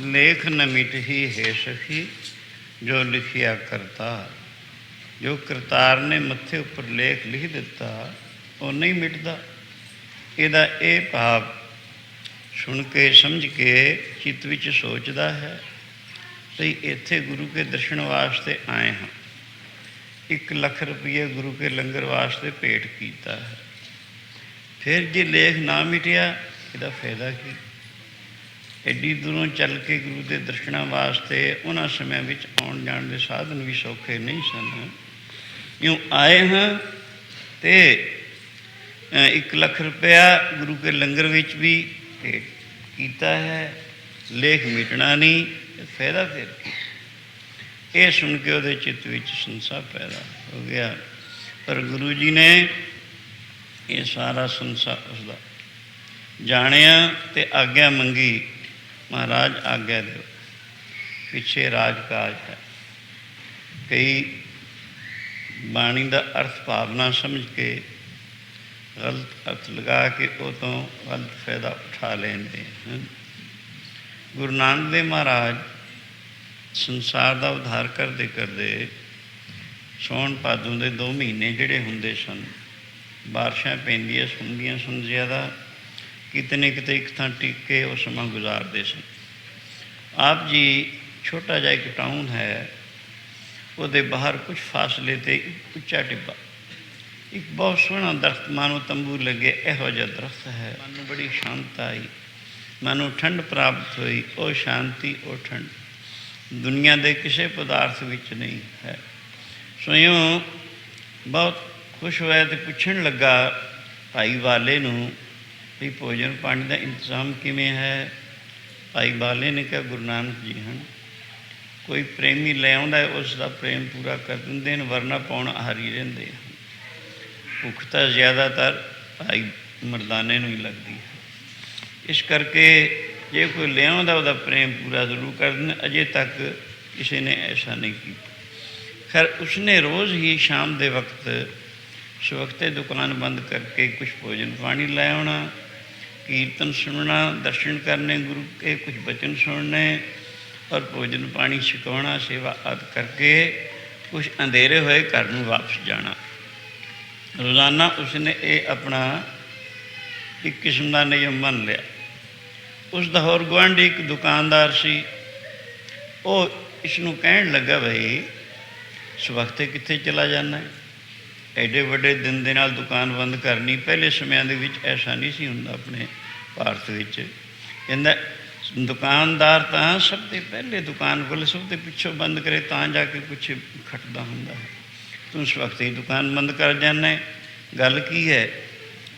ਲੇਖ ਨ ਮਿਟਹੀ ਹੈ ਸਖੀ ਜੋ ਲਿਖਿਆ ਕਰਤਾਰ। ਜੋ ਕਰਤਾਰ ਨੇ ਮੱਥੇ ਉੱਪਰ ਲੇਖ ਲਿਖ ਦਿੱਤਾ ਉਹ ਨਹੀਂ ਮਿਟਦਾ। ਇਹਦਾ ਇਹ ਭਾਵ ਸੁਣ ਕੇ ਸਮਝ ਕੇ ਚਿੱਤ ਵਿੱਚ ਸੋਚਦਾ ਹੈ ਵੀ ਇੱਥੇ ਗੁਰੂ ਕੇ ਦਰਸ਼ਨ ਵਾਸਤੇ ਆਏ ਹਾਂ, 1 ਲੱਖ ਰੁਪਏ ਗੁਰੂ ਕੇ ਲੰਗਰ ਵਾਸਤੇ ਭੇਟ ਕੀਤਾ ਹੈ। ਫਿਰ ਜੇ ਲੇਖ ਨਾ ਮਿਟਿਆ ਇਹਦਾ ਫਾਇਦਾ ਕੀ? ਐਡੀ ਦੂਰੋਂ ਚੱਲ ਕੇ ਗੁਰੂ ਦੇ ਦਰਸ਼ਨਾਂ ਵਾਸਤੇ ਉਹਨਾਂ ਸਮਿਆਂ ਵਿੱਚ ਆਉਣ ਜਾਣ ਦੇ ਸਾਧਨ ਵੀ ਸੌਖੇ ਨਹੀਂ ਸਨ। ਇਉਂ ਆਏ ਹਾਂ ਅਤੇ 1 ਲੱਖ ਰੁਪਇਆ ਗੁਰੂ ਕੇ ਲੰਗਰ ਵਿੱਚ ਵੀ ਭੇਟ ਕੀਤਾ ਹੈ, ਲੇਖ ਮਿਟਣਾ ਨਹੀਂ, ਫਾਇਦਾ ਫਿਰ ਕੀ? ਇਹ ਸੁਣ ਕੇ ਉਹਦੇ ਚਿੱਤ ਵਿੱਚ ਸੰਸਾ ਪੈਦਾ ਹੋ ਗਿਆ। ਪਰ ਗੁਰੂ ਜੀ ਨੇ ਇਹ ਸਾਰਾ ਸੰਸਾਰ ਉਸਦਾ। ਜਾਣਿਆ ਤੇ ਆਗਿਆ ਮੰਗੀ, ਮਹਾਰਾਜ ਆਗਿਆ ਦਿਓ, ਪਿੱਛੇ ਰਾਜ ਕਾਜ ਹੈ। ਕਈ ਬਾਣੀ ਦਾ ਅਰਥ ਭਾਵਨਾ ਸਮਝ ਕੇ ਗਲਤ ਅਰਥ ਲਗਾ ਕੇ ਉਹ ਤੋਂ ਗਲਤ ਫਾਇਦਾ ਉਠਾ ਲੈਂਦੇ ਹਨ। ਗੁਰੂ ਨਾਨਕ ਦੇਵ ਮਹਾਰਾਜ ਸੰਸਾਰ ਦਾ ਉਧਾਰ ਕਰਦੇ ਕਰਦੇ ਸੌਣ ਭਾਦੋਂ ਦੇ 2 ਮਹੀਨੇ ਜਿਹੜੇ ਹੁੰਦੇ ਸਨ, ਬਾਰਿਸ਼ਾਂ ਪੈਂਦੀਆਂ ਹੁੰਦੀਆਂ ਸਨ ਜ਼ਿਆਦਾ, ਕਿਤੇ ਨਾ ਕਿਤੇ ਇੱਕ ਥਾਂ ਟਿਕ ਕੇ ਉਹ ਸਮਾਂ ਗੁਜ਼ਾਰਦੇ ਸਨ। ਆਪ ਜੀ ਛੋਟਾ ਜਿਹਾ ਇੱਕ ਟਾਊਨ ਹੈ, ਉਹਦੇ ਬਾਹਰ ਕੁਝ ਫਾਸਲੇ 'ਤੇ ਇੱਕ ਉੱਚਾ ਟਿੱਬਾ, ਇੱਕ ਬਹੁਤ ਸੋਹਣਾ ਦਰਖਤ, ਮਾਨੋ ਤੰਬੂ ਲੱਗੇ ਇਹੋ ਜਿਹਾ ਦਰਖਤ ਹੈ। ਮਨ ਨੂੰ ਬੜੀ ਸ਼ਾਂਤੀ ਆਈ, ਮਨ ਨੂੰ ਠੰਡ ਪ੍ਰਾਪਤ ਹੋਈ। ਉਹ ਸ਼ਾਂਤੀ, ਉਹ ਠੰਡ ਦੁਨੀਆ ਦੇ ਕਿਸੇ ਪਦਾਰਥ ਵਿੱਚ ਨਹੀਂ ਹੈ। ਸੋਇਓ ਬਹੁਤ ਖੁਸ਼ ਹੋਇਆ ਅਤੇ ਪੁੱਛਣ ਲੱਗਾ ਭਾਈ ਵਾਲੇ ਨੂੰ ਵੀ ਭੋਜਨ ਪਾਣੀ ਦਾ ਇੰਤਜ਼ਾਮ ਕਿਵੇਂ ਹੈ। ਭਾਈ ਵਾਲੇ ਨੇ ਕਿਹਾ ਗੁਰੂ ਨਾਨਕ ਜੀ ਹਨ, ਕੋਈ ਪ੍ਰੇਮੀ ਲੈ ਆਉਂਦਾ ਉਸ ਦਾ ਪ੍ਰੇਮ ਪੂਰਾ ਕਰ ਦਿੰਦੇ ਨੇ, ਵਰਨਾ ਪਾਉਣ ਆਹਾਰੀ ਰਹਿੰਦੇ ਹਨ। ਭੁੱਖ ਤਾਂ ਜ਼ਿਆਦਾਤਰ ਭਾਈ ਮਰਦਾਨੇ ਨੂੰ ਹੀ ਲੱਗਦੀ ਹੈ, ਇਸ ਕਰਕੇ ਜੇ ਕੋਈ ਲਿਆਉਂਦਾ ਉਹਦਾ ਪ੍ਰੇਮ ਪੂਰਾ ਜ਼ਰੂਰ ਕਰ ਦਿੰਦੇ। ਅਜੇ ਤੱਕ ਕਿਸੇ ਨੇ ਐਸਾ ਨਹੀਂ ਕੀਤਾ। ਖੈਰ ਉਸਨੇ ਰੋਜ਼ ਹੀ ਸ਼ਾਮ ਦੇ ਵਕਤ ਸਵਖਤੇ ਦੁਕਾਨ ਬੰਦ ਕਰਕੇ ਕੁਛ ਭੋਜਨ ਪਾਣੀ ਲੈ ਆਉਣਾ, ਕੀਰਤਨ ਸੁਣਨਾ, ਦਰਸ਼ਨ ਕਰਨੇ ਗੁਰੂ ਕੇ, ਕੁਝ ਬਚਨ ਸੁਣਨੇ ਔਰ ਭੋਜਨ ਪਾਣੀ ਛਕਾਉਣਾ, ਸੇਵਾ ਆਦਿ ਕਰਕੇ ਕੁਛ ਅੰਧੇਰੇ ਹੋਏ ਘਰ ਨੂੰ ਵਾਪਸ ਜਾਣਾ। ਰੋਜ਼ਾਨਾ ਉਸਨੇ ਇਹ ਆਪਣਾ ਇੱਕ ਕਿਸਮ ਦਾ ਨਿਯਮ ਮੰਨ ਲਿਆ। ਉਸ ਦਾ ਹੋਰ ਗੁਆਂਢੀ ਇੱਕ ਦੁਕਾਨਦਾਰ ਸੀ, ਉਹ ਇਸ ਨੂੰ ਕਹਿਣ ਲੱਗਾ, ਬਈ ਸਵਖਤੇ ਕਿੱਥੇ ਚਲਾ ਜਾਂਦਾ ਹੈ, ਐਡੇ ਵੱਡੇ ਦਿਨ ਦੇ ਨਾਲ ਦੁਕਾਨ ਬੰਦ ਕਰਨੀ। ਪਹਿਲੇ ਸਮਿਆਂ ਦੇ ਵਿੱਚ ਐਸਾ ਨਹੀਂ ਸੀ ਹੁੰਦਾ ਆਪਣੇ ਭਾਰਤ ਵਿੱਚ। ਕਹਿੰਦਾ ਦੁਕਾਨਦਾਰ ਤਾਂ ਸਭ ਤੋਂ ਪਹਿਲੇ ਦੁਕਾਨ ਕੋਲ ਸਭ ਤੋਂ ਪਿੱਛੋਂ ਬੰਦ ਕਰੇ ਤਾਂ ਜਾ ਕੇ ਕੁਛ ਖਟਦਾ ਹੁੰਦਾ ਹੈ। ਤੂੰ ਇਸ ਵਕਤ ਹੀ ਦੁਕਾਨ ਬੰਦ ਕਰ ਜਾਂਦਾ ਹੈ, ਗੱਲ ਕੀ ਹੈ?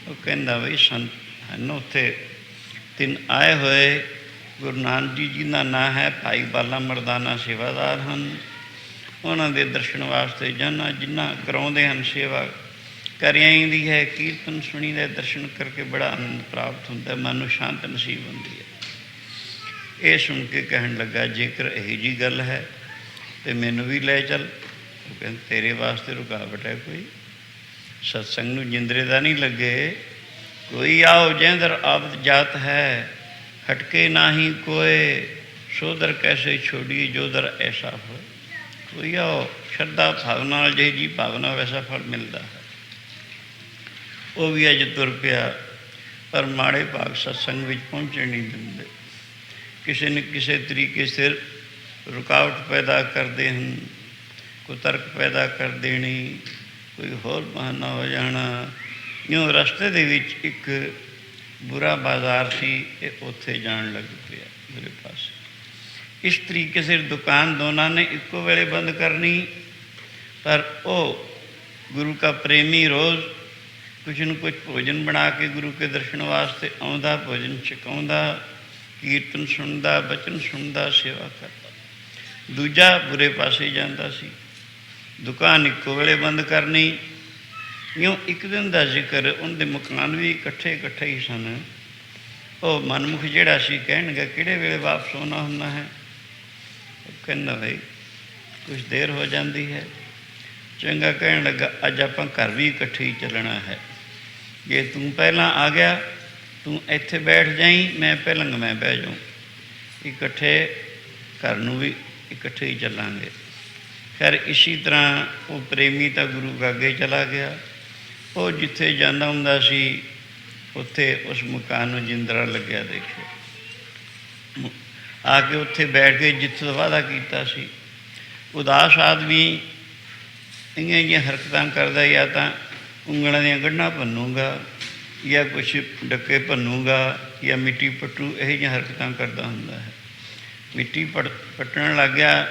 ਉਹ ਕਹਿੰਦਾ ਬਈ ਸੰਤ ਹਨ ਉੱਥੇ 3 ਆਏ ਹੋਏ, ਗੁਰੂ ਨਾਨਕ ਜੀ ਜਿਹਦਾ ਨਾਂ ਹੈ ਭਾਈ ਬਾਲਾ ਮਰਦਾਨਾ ਸੇਵਾਦਾਰ ਹਨ, ਉਹਨਾਂ ਦੇ ਦਰਸ਼ਨ ਵਾਸਤੇ ਜਾਣਾ। ਜਿੰਨਾ ਕਰਾਉਂਦੇ ਹਨ ਸੇਵਾ ਕਰਿਆਈਂਦੀ ਹੈ, ਕੀਰਤਨ ਸੁਣੀ ਦਾ, ਦਰਸ਼ਨ ਕਰਕੇ ਬੜਾ ਆਨੰਦ ਪ੍ਰਾਪਤ ਹੁੰਦਾ, ਮਨ ਨੂੰ ਸ਼ਾਂਤ ਨਸੀਬ ਹੁੰਦੀ ਹੈ। ਇਹ ਸੁਣ ਕੇ ਕਹਿਣ ਲੱਗਾ, ਜੇਕਰ ਇਹੋ ਜਿਹੀ ਗੱਲ ਹੈ ਤਾਂ ਮੈਨੂੰ ਵੀ ਲੈ ਚੱਲ। ਉਹ ਕਹਿੰਦੇ ਤੇਰੇ ਵਾਸਤੇ ਰੁਕਾਵਟ ਹੈ ਕੋਈ? ਸਤਸੰਗ ਨੂੰ ਜਿੰਦਰੇ ਦਾ ਨਹੀਂ ਲੱਗੇ। ਕੋਈ ਆਓ ਜੈਂਦਰ ਆਬਦ ਜਾਤ ਹੈ, ਹਟਕੇ ਨਾਹੀ ਕੋਏ, ਸੋਦਰ ਕੈਸੇ ਛੋੜੀ ਜੋਦਰ ਐਸਾ ਹੋਏ। ਕੋਈ ਆਓ ਸ਼ਰਧਾ ਭਾਵਨਾ ਨਾਲ, ਜਿਹੀ ਜੀ ਭਾਵਨਾ ਵੈਸਾ ਫਲ ਮਿਲਦਾ ਹੈ। ਉਹ ਵੀ ਅੱਜ ਤੁਰ ਪਿਆ, ਪਰ ਮਾੜੇ ਭਾਗ ਸਤਸੰਗ ਵਿੱਚ ਪਹੁੰਚਣ ਨਹੀਂ ਦਿੰਦੇ। ਕਿਸੇ न ਕਿਸੇ ਤਰੀਕੇ ਸਿਰ ਰੁਕਾਵਟ ਪੈਦਾ ਕਰਦੇ ਹਨ, ਕੋਈ ਤਰਕ ਪੈਦਾ ਕਰ ਦੇਣੀ, ਕੋਈ ਹੋਰ ਬਹਾਨਾ ਹੋ ਜਾਣਾ। ਇਉਂ ਰਸਤੇ ਦੇ ਵਿੱਚ ਇੱਕ ਬੁਰਾ ਬਾਜ਼ਾਰ ਸੀ, ਇਹ ਉੱਥੇ ਜਾਣ ਲੱਗ ਪਿਆ ਮੇਰੇ ਪਾਸ। ਇਸ ਤਰੀਕੇ ਸਿਰ ਦੁਕਾਨ ਦੋਨਾਂ ਨੇ ਇੱਕੋ ਵੇਲੇ ਬੰਦ ਕਰਨੀ, ਪਰ ਉਹ ਗੁਰੂ ਕਾ ਪ੍ਰੇਮੀ ਰੋਜ਼ ਕੁਛ ਨੂੰ ਕੁਛ ਭੋਜਨ ਬਣਾ ਕੇ ਗੁਰੂ ਕੇ ਦਰਸ਼ਨ ਵਾਸਤੇ ਆਉਂਦਾ, ਭੋਜਨ ਛਕਾਉਂਦਾ, ਕੀਰਤਨ ਸੁਣਦਾ, ਬਚਨ ਸੁਣਦਾ, ਸੇਵਾ ਕਰਦਾ। ਦੂਜਾ ਬੁਰੇ ਪਾਸੇ ਜਾਂਦਾ ਸੀ, ਦੁਕਾਨ ਇੱਕੋ ਵੇਲੇ ਬੰਦ ਕਰਨੀ। ਇਉਂ ਇੱਕ ਦਿਨ ਦਾ ਜ਼ਿਕਰ, ਉਹਨਾਂ ਦੇ ਮਕਾਨ ਵੀ ਇਕੱਠੇ ਹੀ ਸਨ। ਉਹ ਮਨਮੁਖ ਜਿਹੜਾ ਸੀ ਕਹਿਣਗਾ, ਕਿਹੜੇ ਵੇਲੇ ਵਾਪਸ ਆਉਣਾ ਹੁੰਦਾ ਹੈ? ਉਹ ਕਹਿੰਦਾ ਬਈ ਕੁਛ ਦੇਰ ਹੋ ਜਾਂਦੀ ਹੈ। ਚੰਗਾ, ਕਹਿਣ ਲੱਗਾ ਅੱਜ ਆਪਾਂ ਘਰ ਵੀ ਇਕੱਠੇ ਹੀ ਚੱਲਣਾ ਹੈ। ਜੇ ਤੂੰ ਪਹਿਲਾਂ ਆ ਗਿਆ, ਤੂੰ ਇੱਥੇ ਬੈਠ ਜਾਈਂ, ਮੈਂ ਪਹਿਲਾਂ ਮੈਂ ਬਹਿ ਜਾਊਂ, ਇਕੱਠੇ ਘਰ ਨੂੰ ਵੀ ਇਕੱਠੇ ਹੀ ਚੱਲਾਂਗੇ। ਖੈਰ ਇਸੀ ਤਰ੍ਹਾਂ ਉਹ ਪ੍ਰੇਮੀ ਤਾਂ ਗੁਰੂ ਅੱਗੇ ਚਲਾ ਗਿਆ। ਉਹ ਜਿੱਥੇ ਜਾਂਦਾ ਹੁੰਦਾ ਸੀ ਉੱਥੇ ਉਸ ਮਕਾਨ ਨੂੰ ਜਿੰਦਰਾ ਲੱਗਿਆ ਦੇਖਿਆ। ਆ ਕੇ ਉੱਥੇ ਬੈਠ ਕੇ ਜਿੱਥੋਂ ਵਾਅਦਾ ਕੀਤਾ ਸੀ। ਉਦਾਸ ਆਦਮੀ ਇਹੀਆਂ ਜਿਹੀਆਂ ਹਰਕਤਾਂ ਕਰਦਾ, ਜਾਂ ਤਾਂ ਉਂਗਲਾਂ ਦੀਆਂ ਗੱਢਾਂ ਭੰਨੂਗਾ, ਜਾਂ ਕੁਛ ਡੱਕੇ ਭੰਨੂਗਾ, ਜਾਂ ਮਿੱਟੀ ਪੱਟੂ, ਇਹੋ ਜਿਹੀਆਂ ਹਰਕਤਾਂ ਕਰਦਾ ਹੁੰਦਾ ਹੈ। ਮਿੱਟੀ ਪੱਟਣ ਲੱਗ ਗਿਆ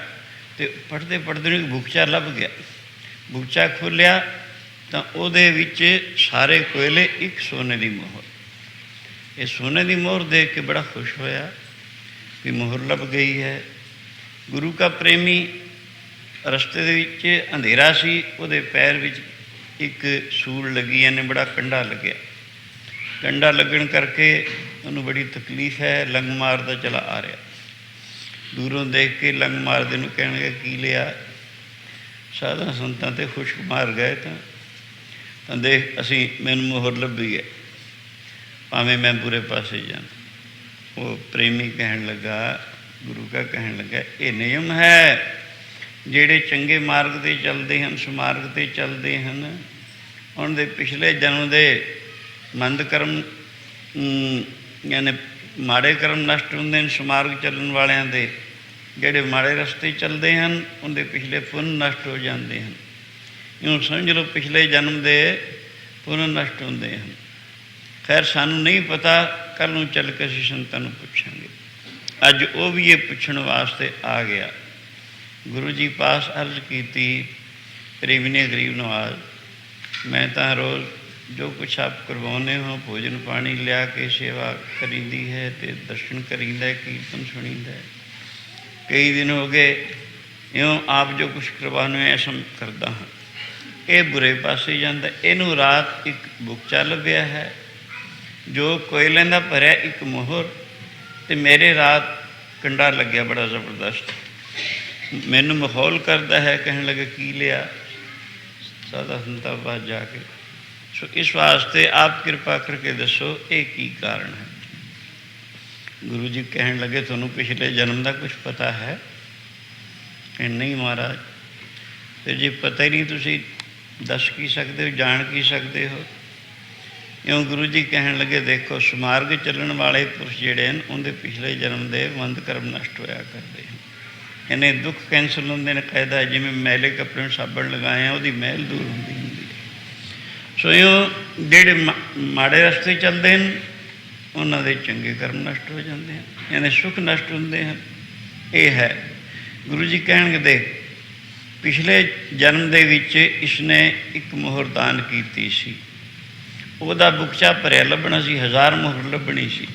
ਅਤੇ ਪੱਟਦੇ ਨੂੰ ਬੁਗਚਾ ਲੱਭ ਗਿਆ। ਬੁਗਚਾ ਖੋਲ੍ਹਿਆ ਤਾਂ ਉਹਦੇ ਵਿੱਚ ਸਾਰੇ ਕੋਇਲੇ, ਇੱਕ ਸੋਨੇ ਦੀ ਮੋਹਰ। ਇਹ ਸੋਨੇ ਦੀ ਮੋਹਰ ਦੇਖ ਕੇ ਬੜਾ ਖੁਸ਼ ਹੋਇਆ ਕਿ ਮੋਹਰ ਲੱਭ ਗਈ ਹੈ। ਗੁਰੂ ਕਾ ਪ੍ਰੇਮੀ ਰਸਤੇ ਦੇ ਵਿੱਚ ਅੰਧੇਰਾ ਸੀ, ਉਹਦੇ ਪੈਰ ਵਿੱਚ एक सूल लगी यानी बड़ा कंडा लग्या। कंडा लगन करके उन्होंने बड़ी तकलीफ है, लंग मारदा चला आ रहा। दूरों देख के लंग मारदे नूं कहण लगा की लिया, साधा संतां ते खुशक मार गए तां देख असीं मैनूं मोहर लभी है, भावें मैं बुरे पासे जाना। वो प्रेमी कहन लगा, गुरु का कहन लगा, ये नियम है, ਜਿਹੜੇ ਚੰਗੇ ਮਾਰਗ 'ਤੇ ਚੱਲਦੇ ਹਨ, ਸਮਾਰਗ 'ਤੇ ਚੱਲਦੇ ਹਨ, ਉਹਨਾਂ ਦੇ ਪਿਛਲੇ ਜਨਮ ਦੇ ਮੰਦ ਕਰਮ ਯਾਨੀ ਮਾੜੇ ਕਰਮ ਨਸ਼ਟ ਹੁੰਦੇ ਨੇ। ਸਮਾਰਗ ਚੱਲਣ ਵਾਲਿਆਂ ਦੇ ਜਿਹੜੇ ਮਾੜੇ ਰਸਤੇ ਚੱਲਦੇ ਹਨ, ਉਹਦੇ ਪਿਛਲੇ ਪੁੰਨ ਨਸ਼ਟ ਹੋ ਜਾਂਦੇ ਹਨ। ਇਉਂ ਸਮਝ ਲਓ ਪਿਛਲੇ ਜਨਮ ਦੇ ਪੁੰਨ ਨਸ਼ਟ ਹੁੰਦੇ ਹਨ। ਖੈਰ ਸਾਨੂੰ ਨਹੀਂ ਪਤਾ, ਕੱਲ੍ਹ ਨੂੰ ਚੱਲ ਕੇ ਅਸੀਂ ਸੰਤਾਂ ਨੂੰ ਪੁੱਛਾਂਗੇ। ਅੱਜ ਉਹ ਵੀ ਇਹ ਪੁੱਛਣ ਵਾਸਤੇ ਆ ਗਿਆ। गुरु जी पास अर्ज की, प्रेमी ने गरीब नवाज, मैं तो रोज़ जो कुछ आप करवाने हो, भोजन पानी लिया के सेवा करीदी है, तो दर्शन करीदा, कीर्तन सुनीदा। कई दिन हो गए इं आप जो कुछ करवाने ऐसा करता हाँ। ये बुरे पासे जाता। इनू रात एक बुकचा लभ्या है जो कोयले का भरिया एक मोहर, तो मेरे रात कंडा लग्या बड़ा जबरदस्त। मैनू माहौल करता है, कहने लगे की लिया, सादा संता पास जाके। सो इस वास्ते आप कृपा करके दसो ये की कारण है। गुरु जी कहने लगे थोनू पिछले जन्म का कुछ पता है? कह नहीं महाराज। फिर जी पता ही नहीं तुसी दस की सकते हो, जान की सकते हो? इउं गुरु जी कहने लगे देखो समार्ग चलण वाले पुरुष जिहड़े हैं उनके पिछले जन्म के मंद कर्म नष्ट होया करते हैं। इन्हें दुख कैंसल होंगे ने कहता है, जिमें मैले कपड़े साबण लगाए हैं वो मैल दूर होंगी होंगी। सो इं जेडे माड़े रस्ते चलते हैं उन्होंने चंगे कर्म नष्ट हो जाते हैं, यानी सुख नष्ट होंगे हैं। ये है गुरु जी कहणगे देख पिछले जन्म दे विच इसने एक मोहर दान की सी, ਉਹਦਾ बुकचा भरिया लभना सी, 1000 मोहर लभनी सी,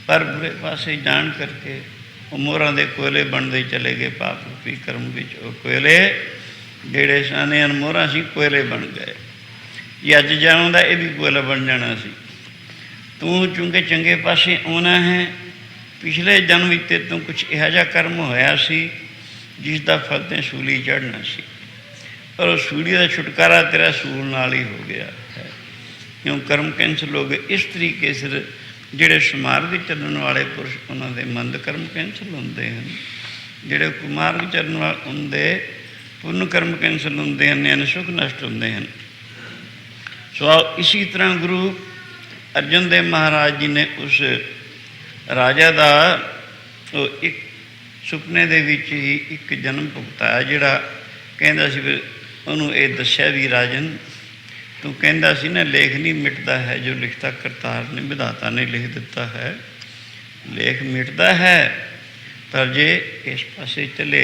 पर बुरे पासे जान करके वो मोहरां दे कोयले बनते चले गए। पाप रूपी कर्म विच वो कोयले जेड़े साने मोहरां सी कोयले बन गए। ये अज जाऊँगा ये भी कोयला बन जाना सी। तू चूंकि चंगे पासे आना है, पिछले जन्म विच तेरे तो कुछ इहो जिहा कर्म होया सी जिसका फल ते सूली चढ़ना सी, पर उस सूली का छुटकारा तेरा सूल नाल ही हो गया है। क्यों कर्म कैंसल हो गए। इस तरीके से ਜਿਹੜੇ ਸਮਾਰਗ ਚੱਲਣ ਵਾਲੇ ਪੁਰਸ਼ ਉਹਨਾਂ ਦੇ ਮੰਦ ਕਰਮ ਕੈਂਸਲ ਹੁੰਦੇ ਹਨ, ਜਿਹੜੇ ਕੁਮਾਰਗ ਚੱਲਣ ਵਾਲੇ ਹੁੰਦੇ ਪੁੰਨ ਕਰਮ ਕੈਂਸਲ ਹੁੰਦੇ ਹਨ, ਯਾਨੀ ਸੁਖ ਨਸ਼ਟ ਹੁੰਦੇ ਹਨ। ਸੋ ਇਸੀ ਤਰ੍ਹਾਂ ਗੁਰੂ ਅਰਜਨ ਦੇਵ ਮਹਾਰਾਜ ਜੀ ਨੇ ਉਸ ਰਾਜਾ ਦਾ ਉਹ ਇੱਕ ਸੁਪਨੇ ਦੇ ਵਿੱਚ ਹੀ ਇੱਕ ਜਨਮ ਭੁਗਤਾਇਆ, ਜਿਹੜਾ ਕਹਿੰਦਾ ਸੀ ਫਿਰ ਉਹਨੂੰ ਇਹ ਦੱਸਿਆ ਵੀ ਰਾਜਨ तू कहता सी ना लेख नहीं मिटता है, जो लिखता करतार ने विधाता ने लिख दिता है। लेख मिटता है पर जे इस पासे चले,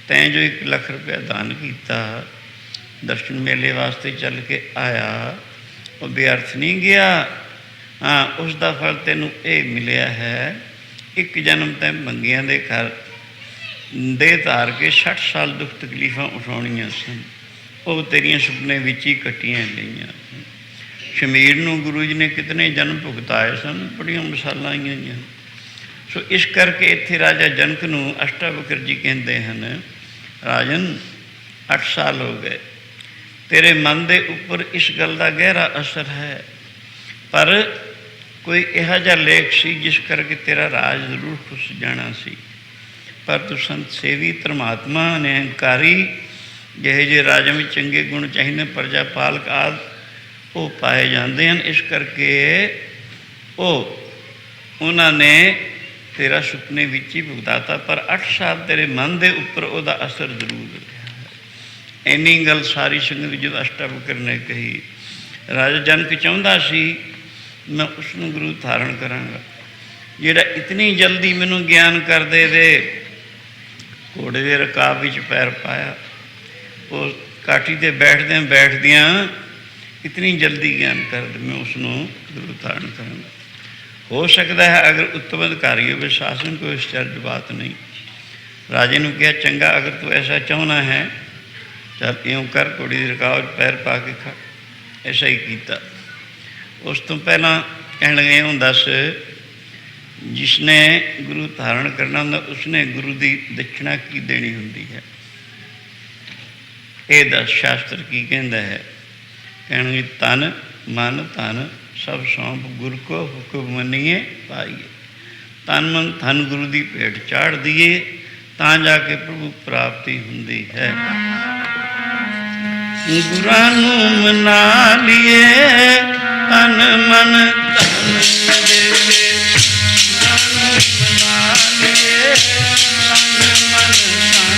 तैं जो 1 लाख रुपया दान किया दर्शन मेले वास्ते चल के आया, वो व्यर्थ नहीं गया। हाँ उसका फल तेनों ये मिलया है, एक जन्म तैं मंगियां दे घर दे धार के 60 साल दुख तकलीफां उठाउणियां सन, वो तेरिया सुपने विच ही कट्टियां गईयां। शमीर नूं गुरु जी ने कितने जन्म भुगताए सन, बड़ियां मिसालां आईयां हैं। सो इस करके इत्थे राजा जनक नूं अष्टावक्र जी कहते हैं, राजन 8 साल हो गए, तेरे मन के उपर इस गल का गहरा असर है, पर कोई इहो जिहा लेख सी जिस करके तेरा राज जरूर खुस जाना सी, पर तू संत सेवी धर्मात्मा निरंकारी ਜਿਹੇ ਜਿਹੇ ਰਾਜਾਂ ਵਿੱਚ ਚੰਗੇ ਗੁਣ ਚਾਹੀਦੇ ਪ੍ਰਜਾ ਪਾਲਕ ਆਦਿ ਉਹ ਪਾਏ ਜਾਂਦੇ ਹਨ। ਇਸ ਕਰਕੇ ਉਹਨਾਂ ਨੇ ਤੇਰਾ ਸੁਪਨੇ ਵਿੱਚ ਹੀ ਭੁਗਤਾਤਾ, ਪਰ 8 ਸਾਲ ਤੇਰੇ ਮਨ ਦੇ ਉੱਪਰ ਉਹਦਾ ਅਸਰ ਜ਼ਰੂਰ ਰਿਹਾ ਹੈ। ਇੰਨੀ ਗੱਲ ਸਾਰੀ ਸੰਗਤ ਜਦੋਂ ਅਸ਼ਟਾਵਕਰ ਨੇ ਕਹੀ, ਰਾਜਾ ਜਨਕ ਚਾਹੁੰਦਾ ਸੀ ਮੈਂ ਉਸ ਨੂੰ ਗੁਰੂ ਧਾਰਨ ਕਰਾਂਗਾ, ਜਿਹੜਾ ਇਤਨੀ ਜਲਦੀ ਮੈਨੂੰ ਗਿਆਨ ਕਰ ਦੇ। ਘੋੜੇ ਦੇ ਰਕਾਬ ਵਿੱਚ ਪੈਰ ਪਾਇਆ, वो काठी से बैठदियाँ इतनी जल्दी ज्ञान कर दे, मैं उसनों गुरु धारण करूँगा। हो सकता है अगर उत्तम अधिकारी हो शासन कोई आश्चर्य बात नहीं। राजे ने कहा चंगा अगर तू ऐसा चाहना है चल इउं कर, घोड़ी की रकाब पैर पा के खा। ऐसा ही किया। उस तो पहला कह लगे इउं दस, जिसने गुरु धारण करना होंदा उसने गुरु की दक्षिणा की देनी होंदी है। ये दस शास्त्र की कहता है। कहणगे तन मन धन सब सौंप गुरु को हुक्म मनीए पाइए। तन मन धन गुरु की भेंट चाढ़ दिए तां जाके प्रभु प्राप्ति हुंदी है। गुरां नूं मना लिए तन मन धन देवे। गुरां नूं मना लिए तन मन धन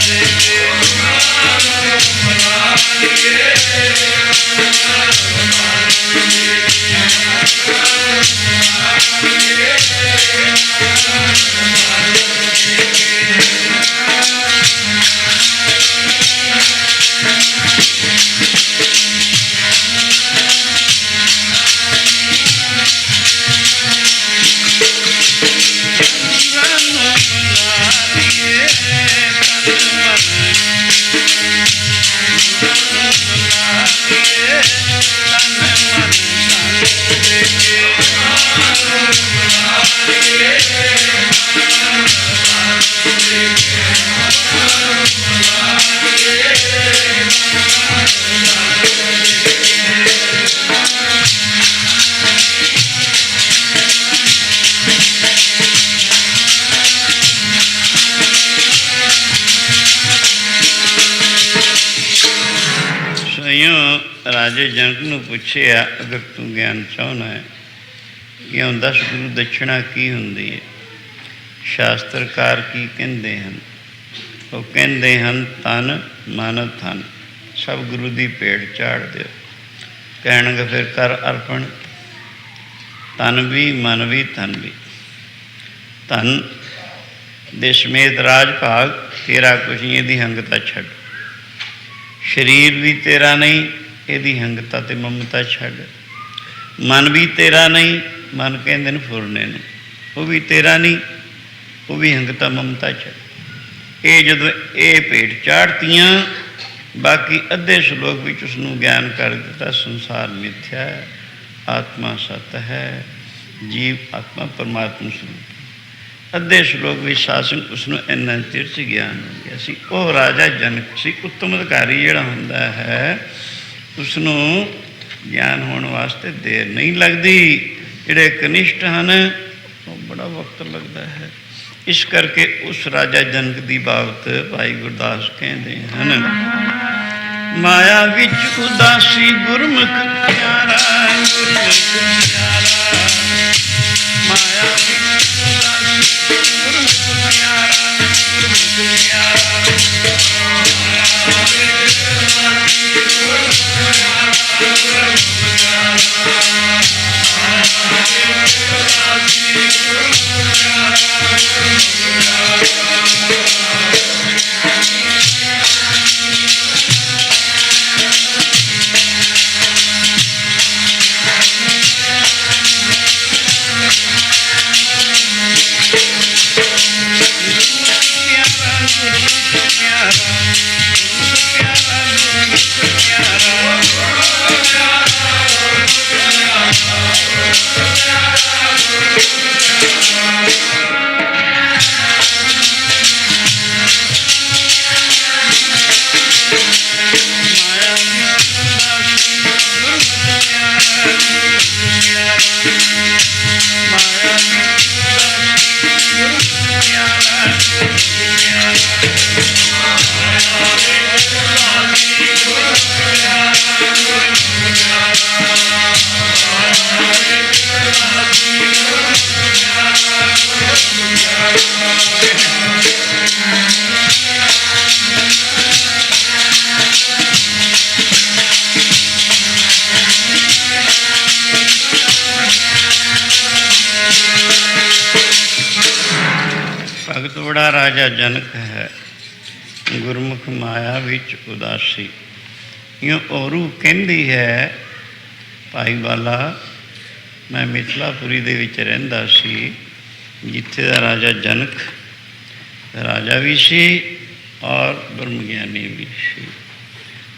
देवे। गुरां नूं मना लिए राजे जनक नूं पुछया, अगर तू ज्ञान चाहना है कि दस गुरु दक्षिणा की हुंदी है, शास्त्रकार की कहते हैं? वो कहते हैं तन मन धन सब गुरु की भेंट चाढ़ दो। कहणगे फिर कर अर्पण, तन भी मन भी धन भी। धन दे समेत राज भाग तेरा कुछ नहीं, यदि हंगता छड़। शरीर भी तेरा नहीं, यदि हंगता ते ममता छड़। मन भी तेरा नहीं, मन कहते हैं फुरने नूं, वो भी तेरा नहीं, वो भी हंगता ममता छड़। ये जदों ये भेंट चाढ़तियाँ, बाकी अद्धे श्लोक विच उसनूं ज्ञान कर दिता संसार मिथ्या है, आत्मा सत है, जीव आत्मा परमात्मा स्वरूप। अद्धे श्लोक में शासन उसनों इन्ना चिर च ज्ञान हो गया सी। वह राजा जनक सी, उत्तम अधिकारी जिहड़ा हुंदा है उसनों ज्ञान होने वास्ते देर नहीं लगती। जिहड़े कनिष्ठ हैं वो बड़ा वक्त लगता है। इस करके उस राजा जनक की बाबत भाई गुरदास कहते हैं, माया विच उदासी गुरमुख प्यारा, गुरमुख प्यारा। माया विच उदासी गुरमुख प्यारा, गुरमुख प्यारा। भगत बड़ा राजा जनक है, गुरमुख माया विच उदासी। यूँ औरू कहती है, भाई बाला मैं मिथिलापुरी दे विच रहिंदा सी, जिथे दा राजा जनक राजा भी सी और ब्रह्म ज्ञानी भी सी।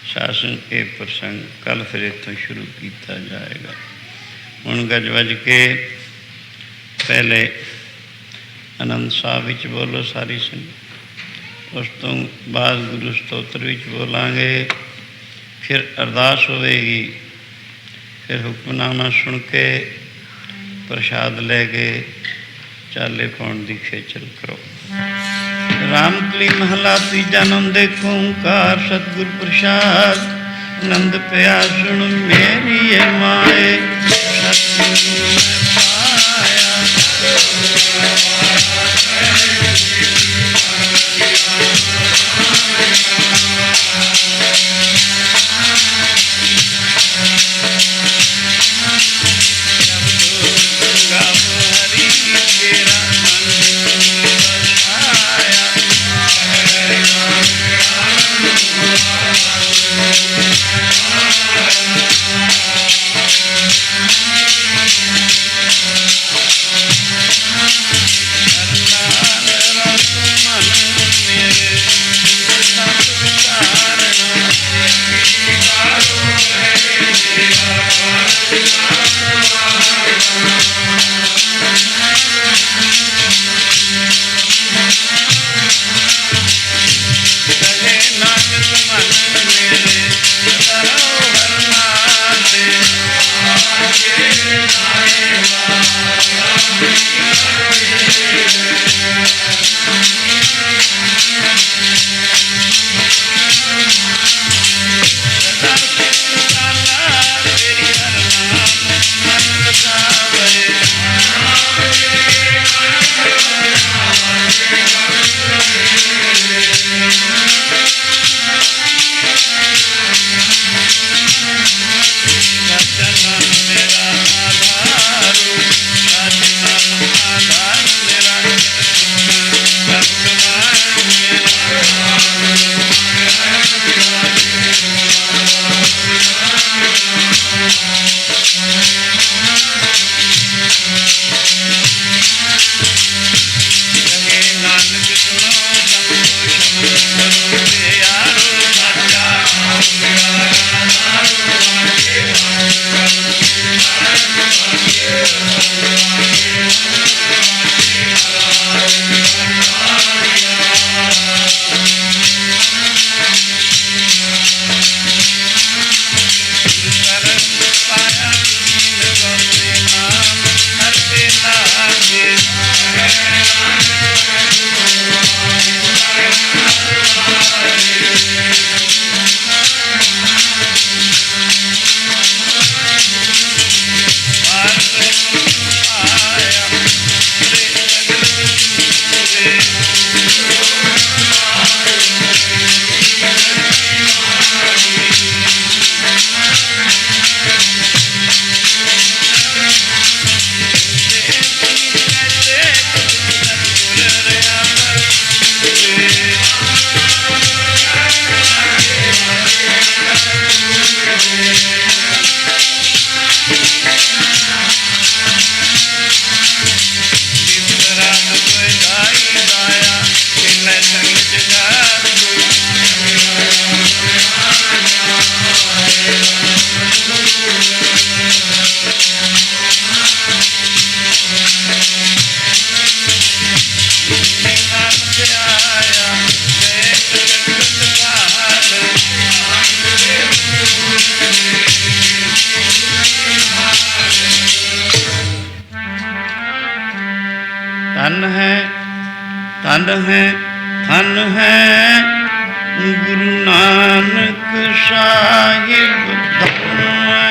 शासन ये प्रसंग कल फिर इतों शुरू किया जाएगा। हुण गज वज के पहले आनंद साहब विच बोलो सारी संगत, उस तो बाद गुरु स्तोत्र विच बोलांगे, फिर अरदास होएगी, फिर हुक्मनामा सुन के प्रसाद लैके चाले पाउण की खेचल करो। रामकली महला तीजा नंद देखो ओंकार सतगुर प्रसाद, नंद प्या सुन मेरी ये माए सतगुरु पाया। धन है धन है धन है गुरु नानक साहिब धन है।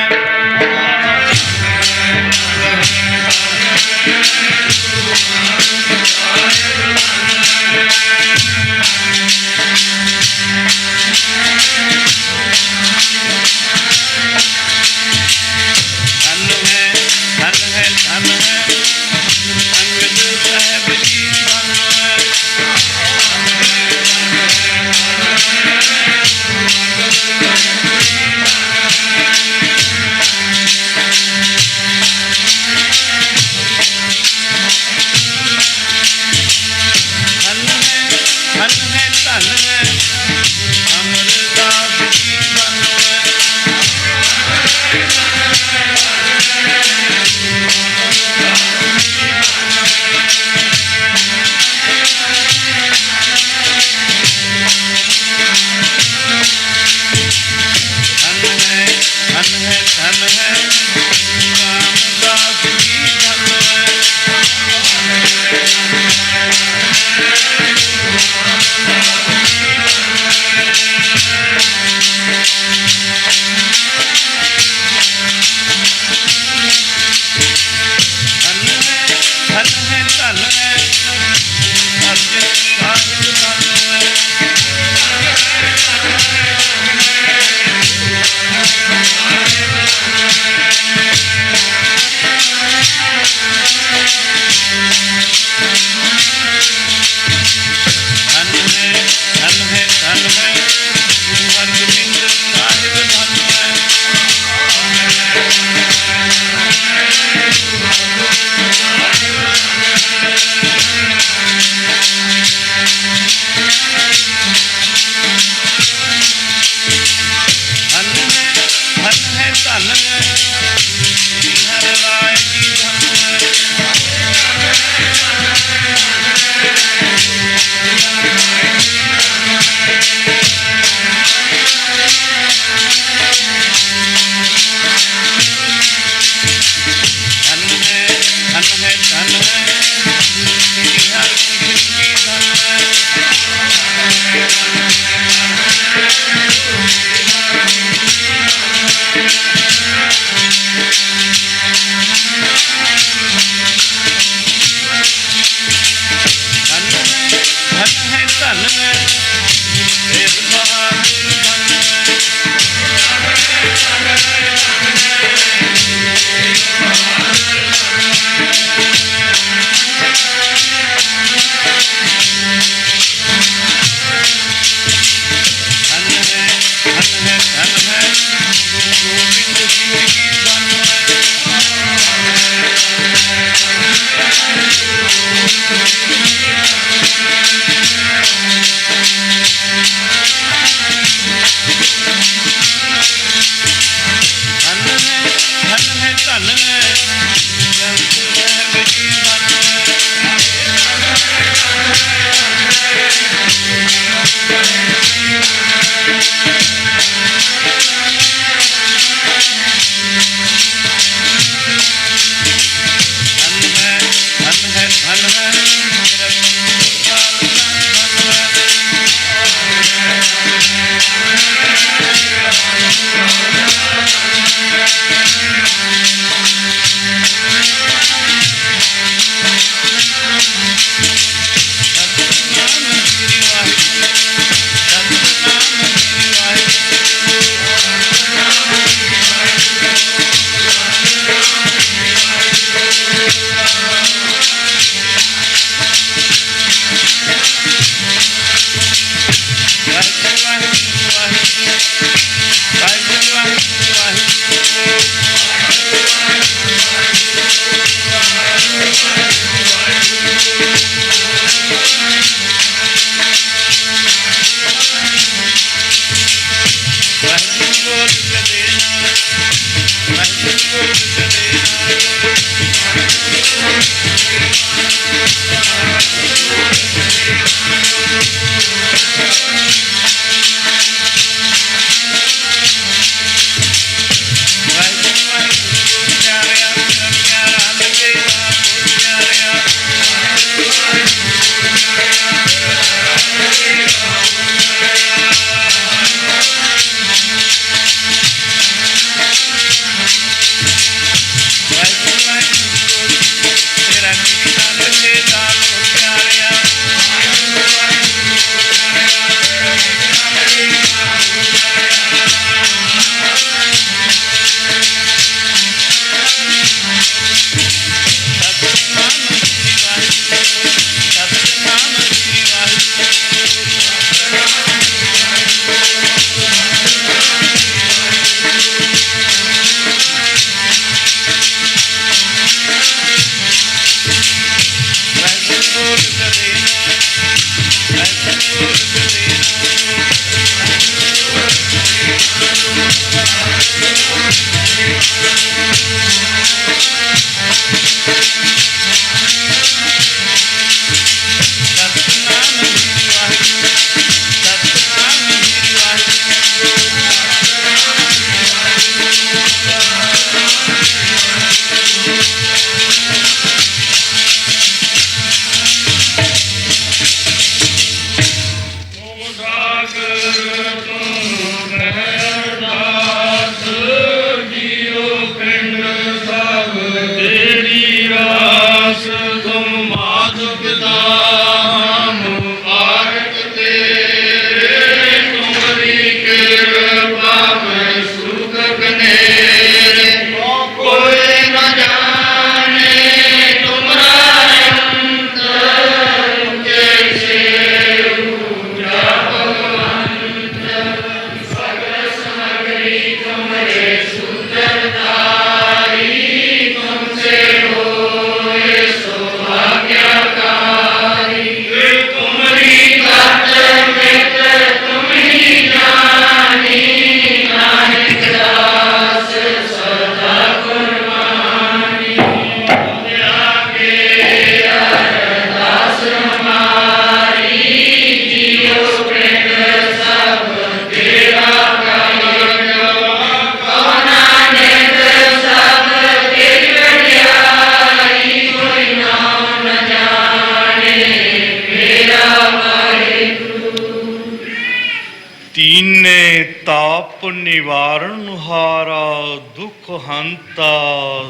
तीने ताप निवारण हारा दुख हंता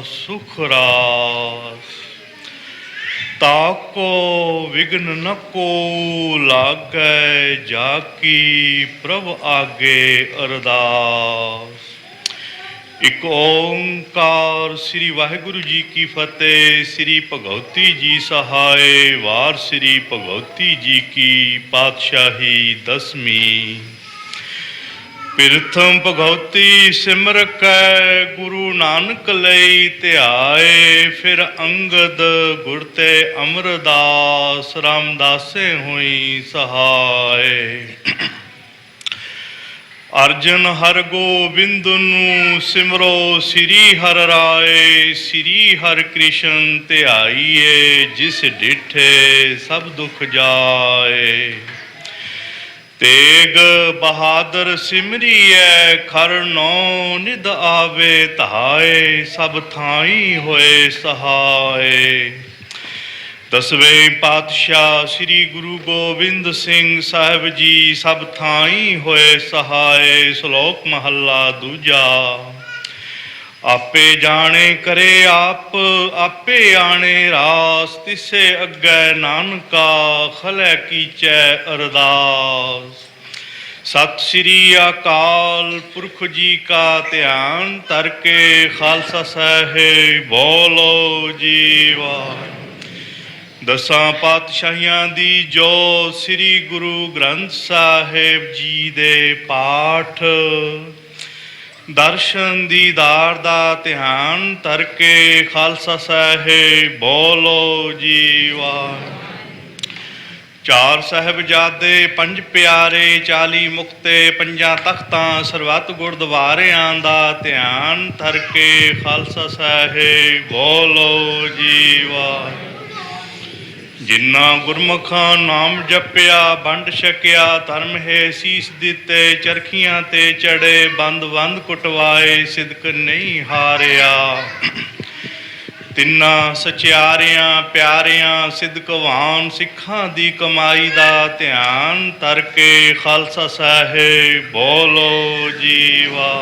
सुख रास। ताको विघ्न न को लागै, जाकी प्रभ आगे अरदास। एक ओंकार श्री वाहिगुरु जी की फतेह। श्री भगवती जी सहाय। वार श्री भगवती जी की पातशाही दसवीं। प्रथम भगवती सिमर कै, गुरु नानक लई ध्याए। फिर अंगद गुर ते अमरदास, रामदासे हुई सहाय। अर्जन हर गोबिंद नू सिमरो, श्री हर राय। श्री हर कृष्ण ध्याइए, जिस डिठे सब दुख जाए। तेग बहादुर सिमरिए, खर नौ निध आवे धाए। सब थाई होए सहाय। दसवें पातशाह श्री गुरु गोबिंद सिंह साहिब जी, सब थाई होए सहाय। श्लोक महला दूजा। आपे जाने करे आप, आपे आने रास। तिसे अग्गै नानका, खलै कीचै अरदास। सत श्री अकाल पुरख जी का ध्यान, तरके खालसा साहिब बोलो जीवा। दसां पातशाहियां दी जो, श्री गुरु ग्रंथ साहिब जी दे पाठ। दर्शन दीदार दा ध्यान, तरके खालसा साहिब बोलो जीवा। चार साहिबजादे पंज प्यारे, 40 मुक्ते पंजां तख्तां। सरबत गुरद्वारियां दा ध्यान, तरके खालसा साहिब बोलो जीवा। जिन्ना गुरमुखां नाम जपिया, बंड छकिया धर्म है सीस दिते। चरखियां ते चढ़े, बंद बंद कुटवाए, सिदक नहीं हारिया। तिन्ना सचियारियां प्यारियां, सिदकवान सिखां दी कमाई दा ध्यान, तरके खालसा साहिब बोलो जीवा।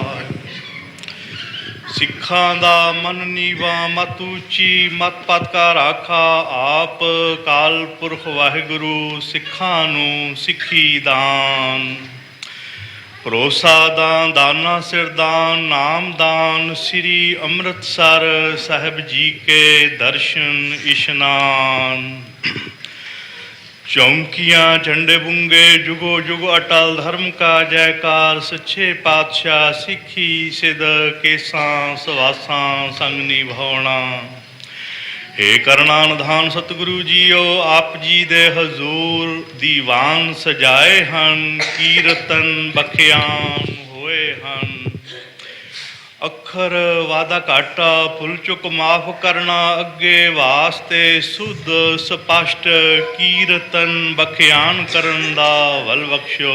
सिखां दा मन नीवा, मत ऊंची मत पत का राखा। आप काल पुरख वाहिगुरु, सिखां नू सिखी दान। भरोसा दान, दाना सिर दान, नाम दान। श्री अमृतसर साहिब जी के दर्शन इशनान। चौंकियां झंडे बुंगे, जुगो जुग अटल धर्म का जयकार। सच्चे पातशाह सिखी सिद, केसां सवासां संग निभावना। हे करना निधान सतगुरु जीओ, आप जी दे हजूर दीवान सजाए हन। कीरतन बखियान होए हन। अखर वादा घाटा भुल चुक माफ करना। अगे वास्ते सुध स्पष्ट, कीरतन बखियान करन दा वल बख्शो।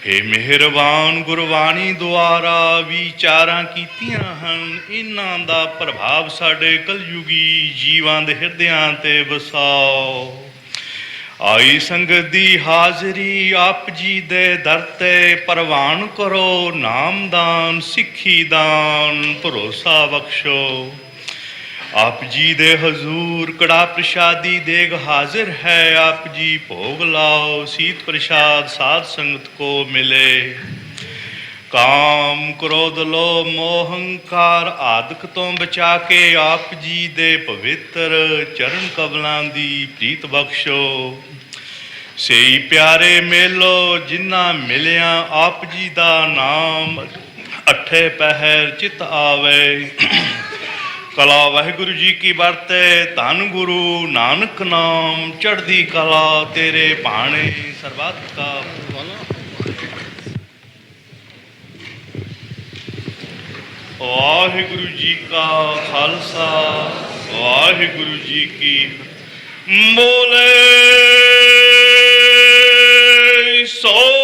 हे मेहरबान गुरबाणी द्वारा विचारां कीतियां हन। इन्हां दा प्रभाव साडे कलयुगी जीवां दे हिरदियां ते वसाओ। आई संगत दी हाजरी, आप जी दे दर ते परवान करो। नामदान सिखी दान, भरोसा बख्शो। आप जी दे हजूर कड़ा प्रसादी देग हाजिर है। आप जी भोग लाओ, शीत प्रसाद साध संगत को मिले। काम क्रोध लो मोहंकार आदक तो बचा के। आप जी दे पवित्र चरण कबलां दी प्रीत बख्शो। सही प्यारे मेलो जिन्ना मिलिया, आप जी दा नाम अठे पहर चित आवे। कला वाहिगुरु जी की बरते, धन गुरु नानक नाम। चढ़दी कला तेरे भाणे, सरबत का वाहिगुरु जी का खालसा, वाहिगुरु जी की बोले सो।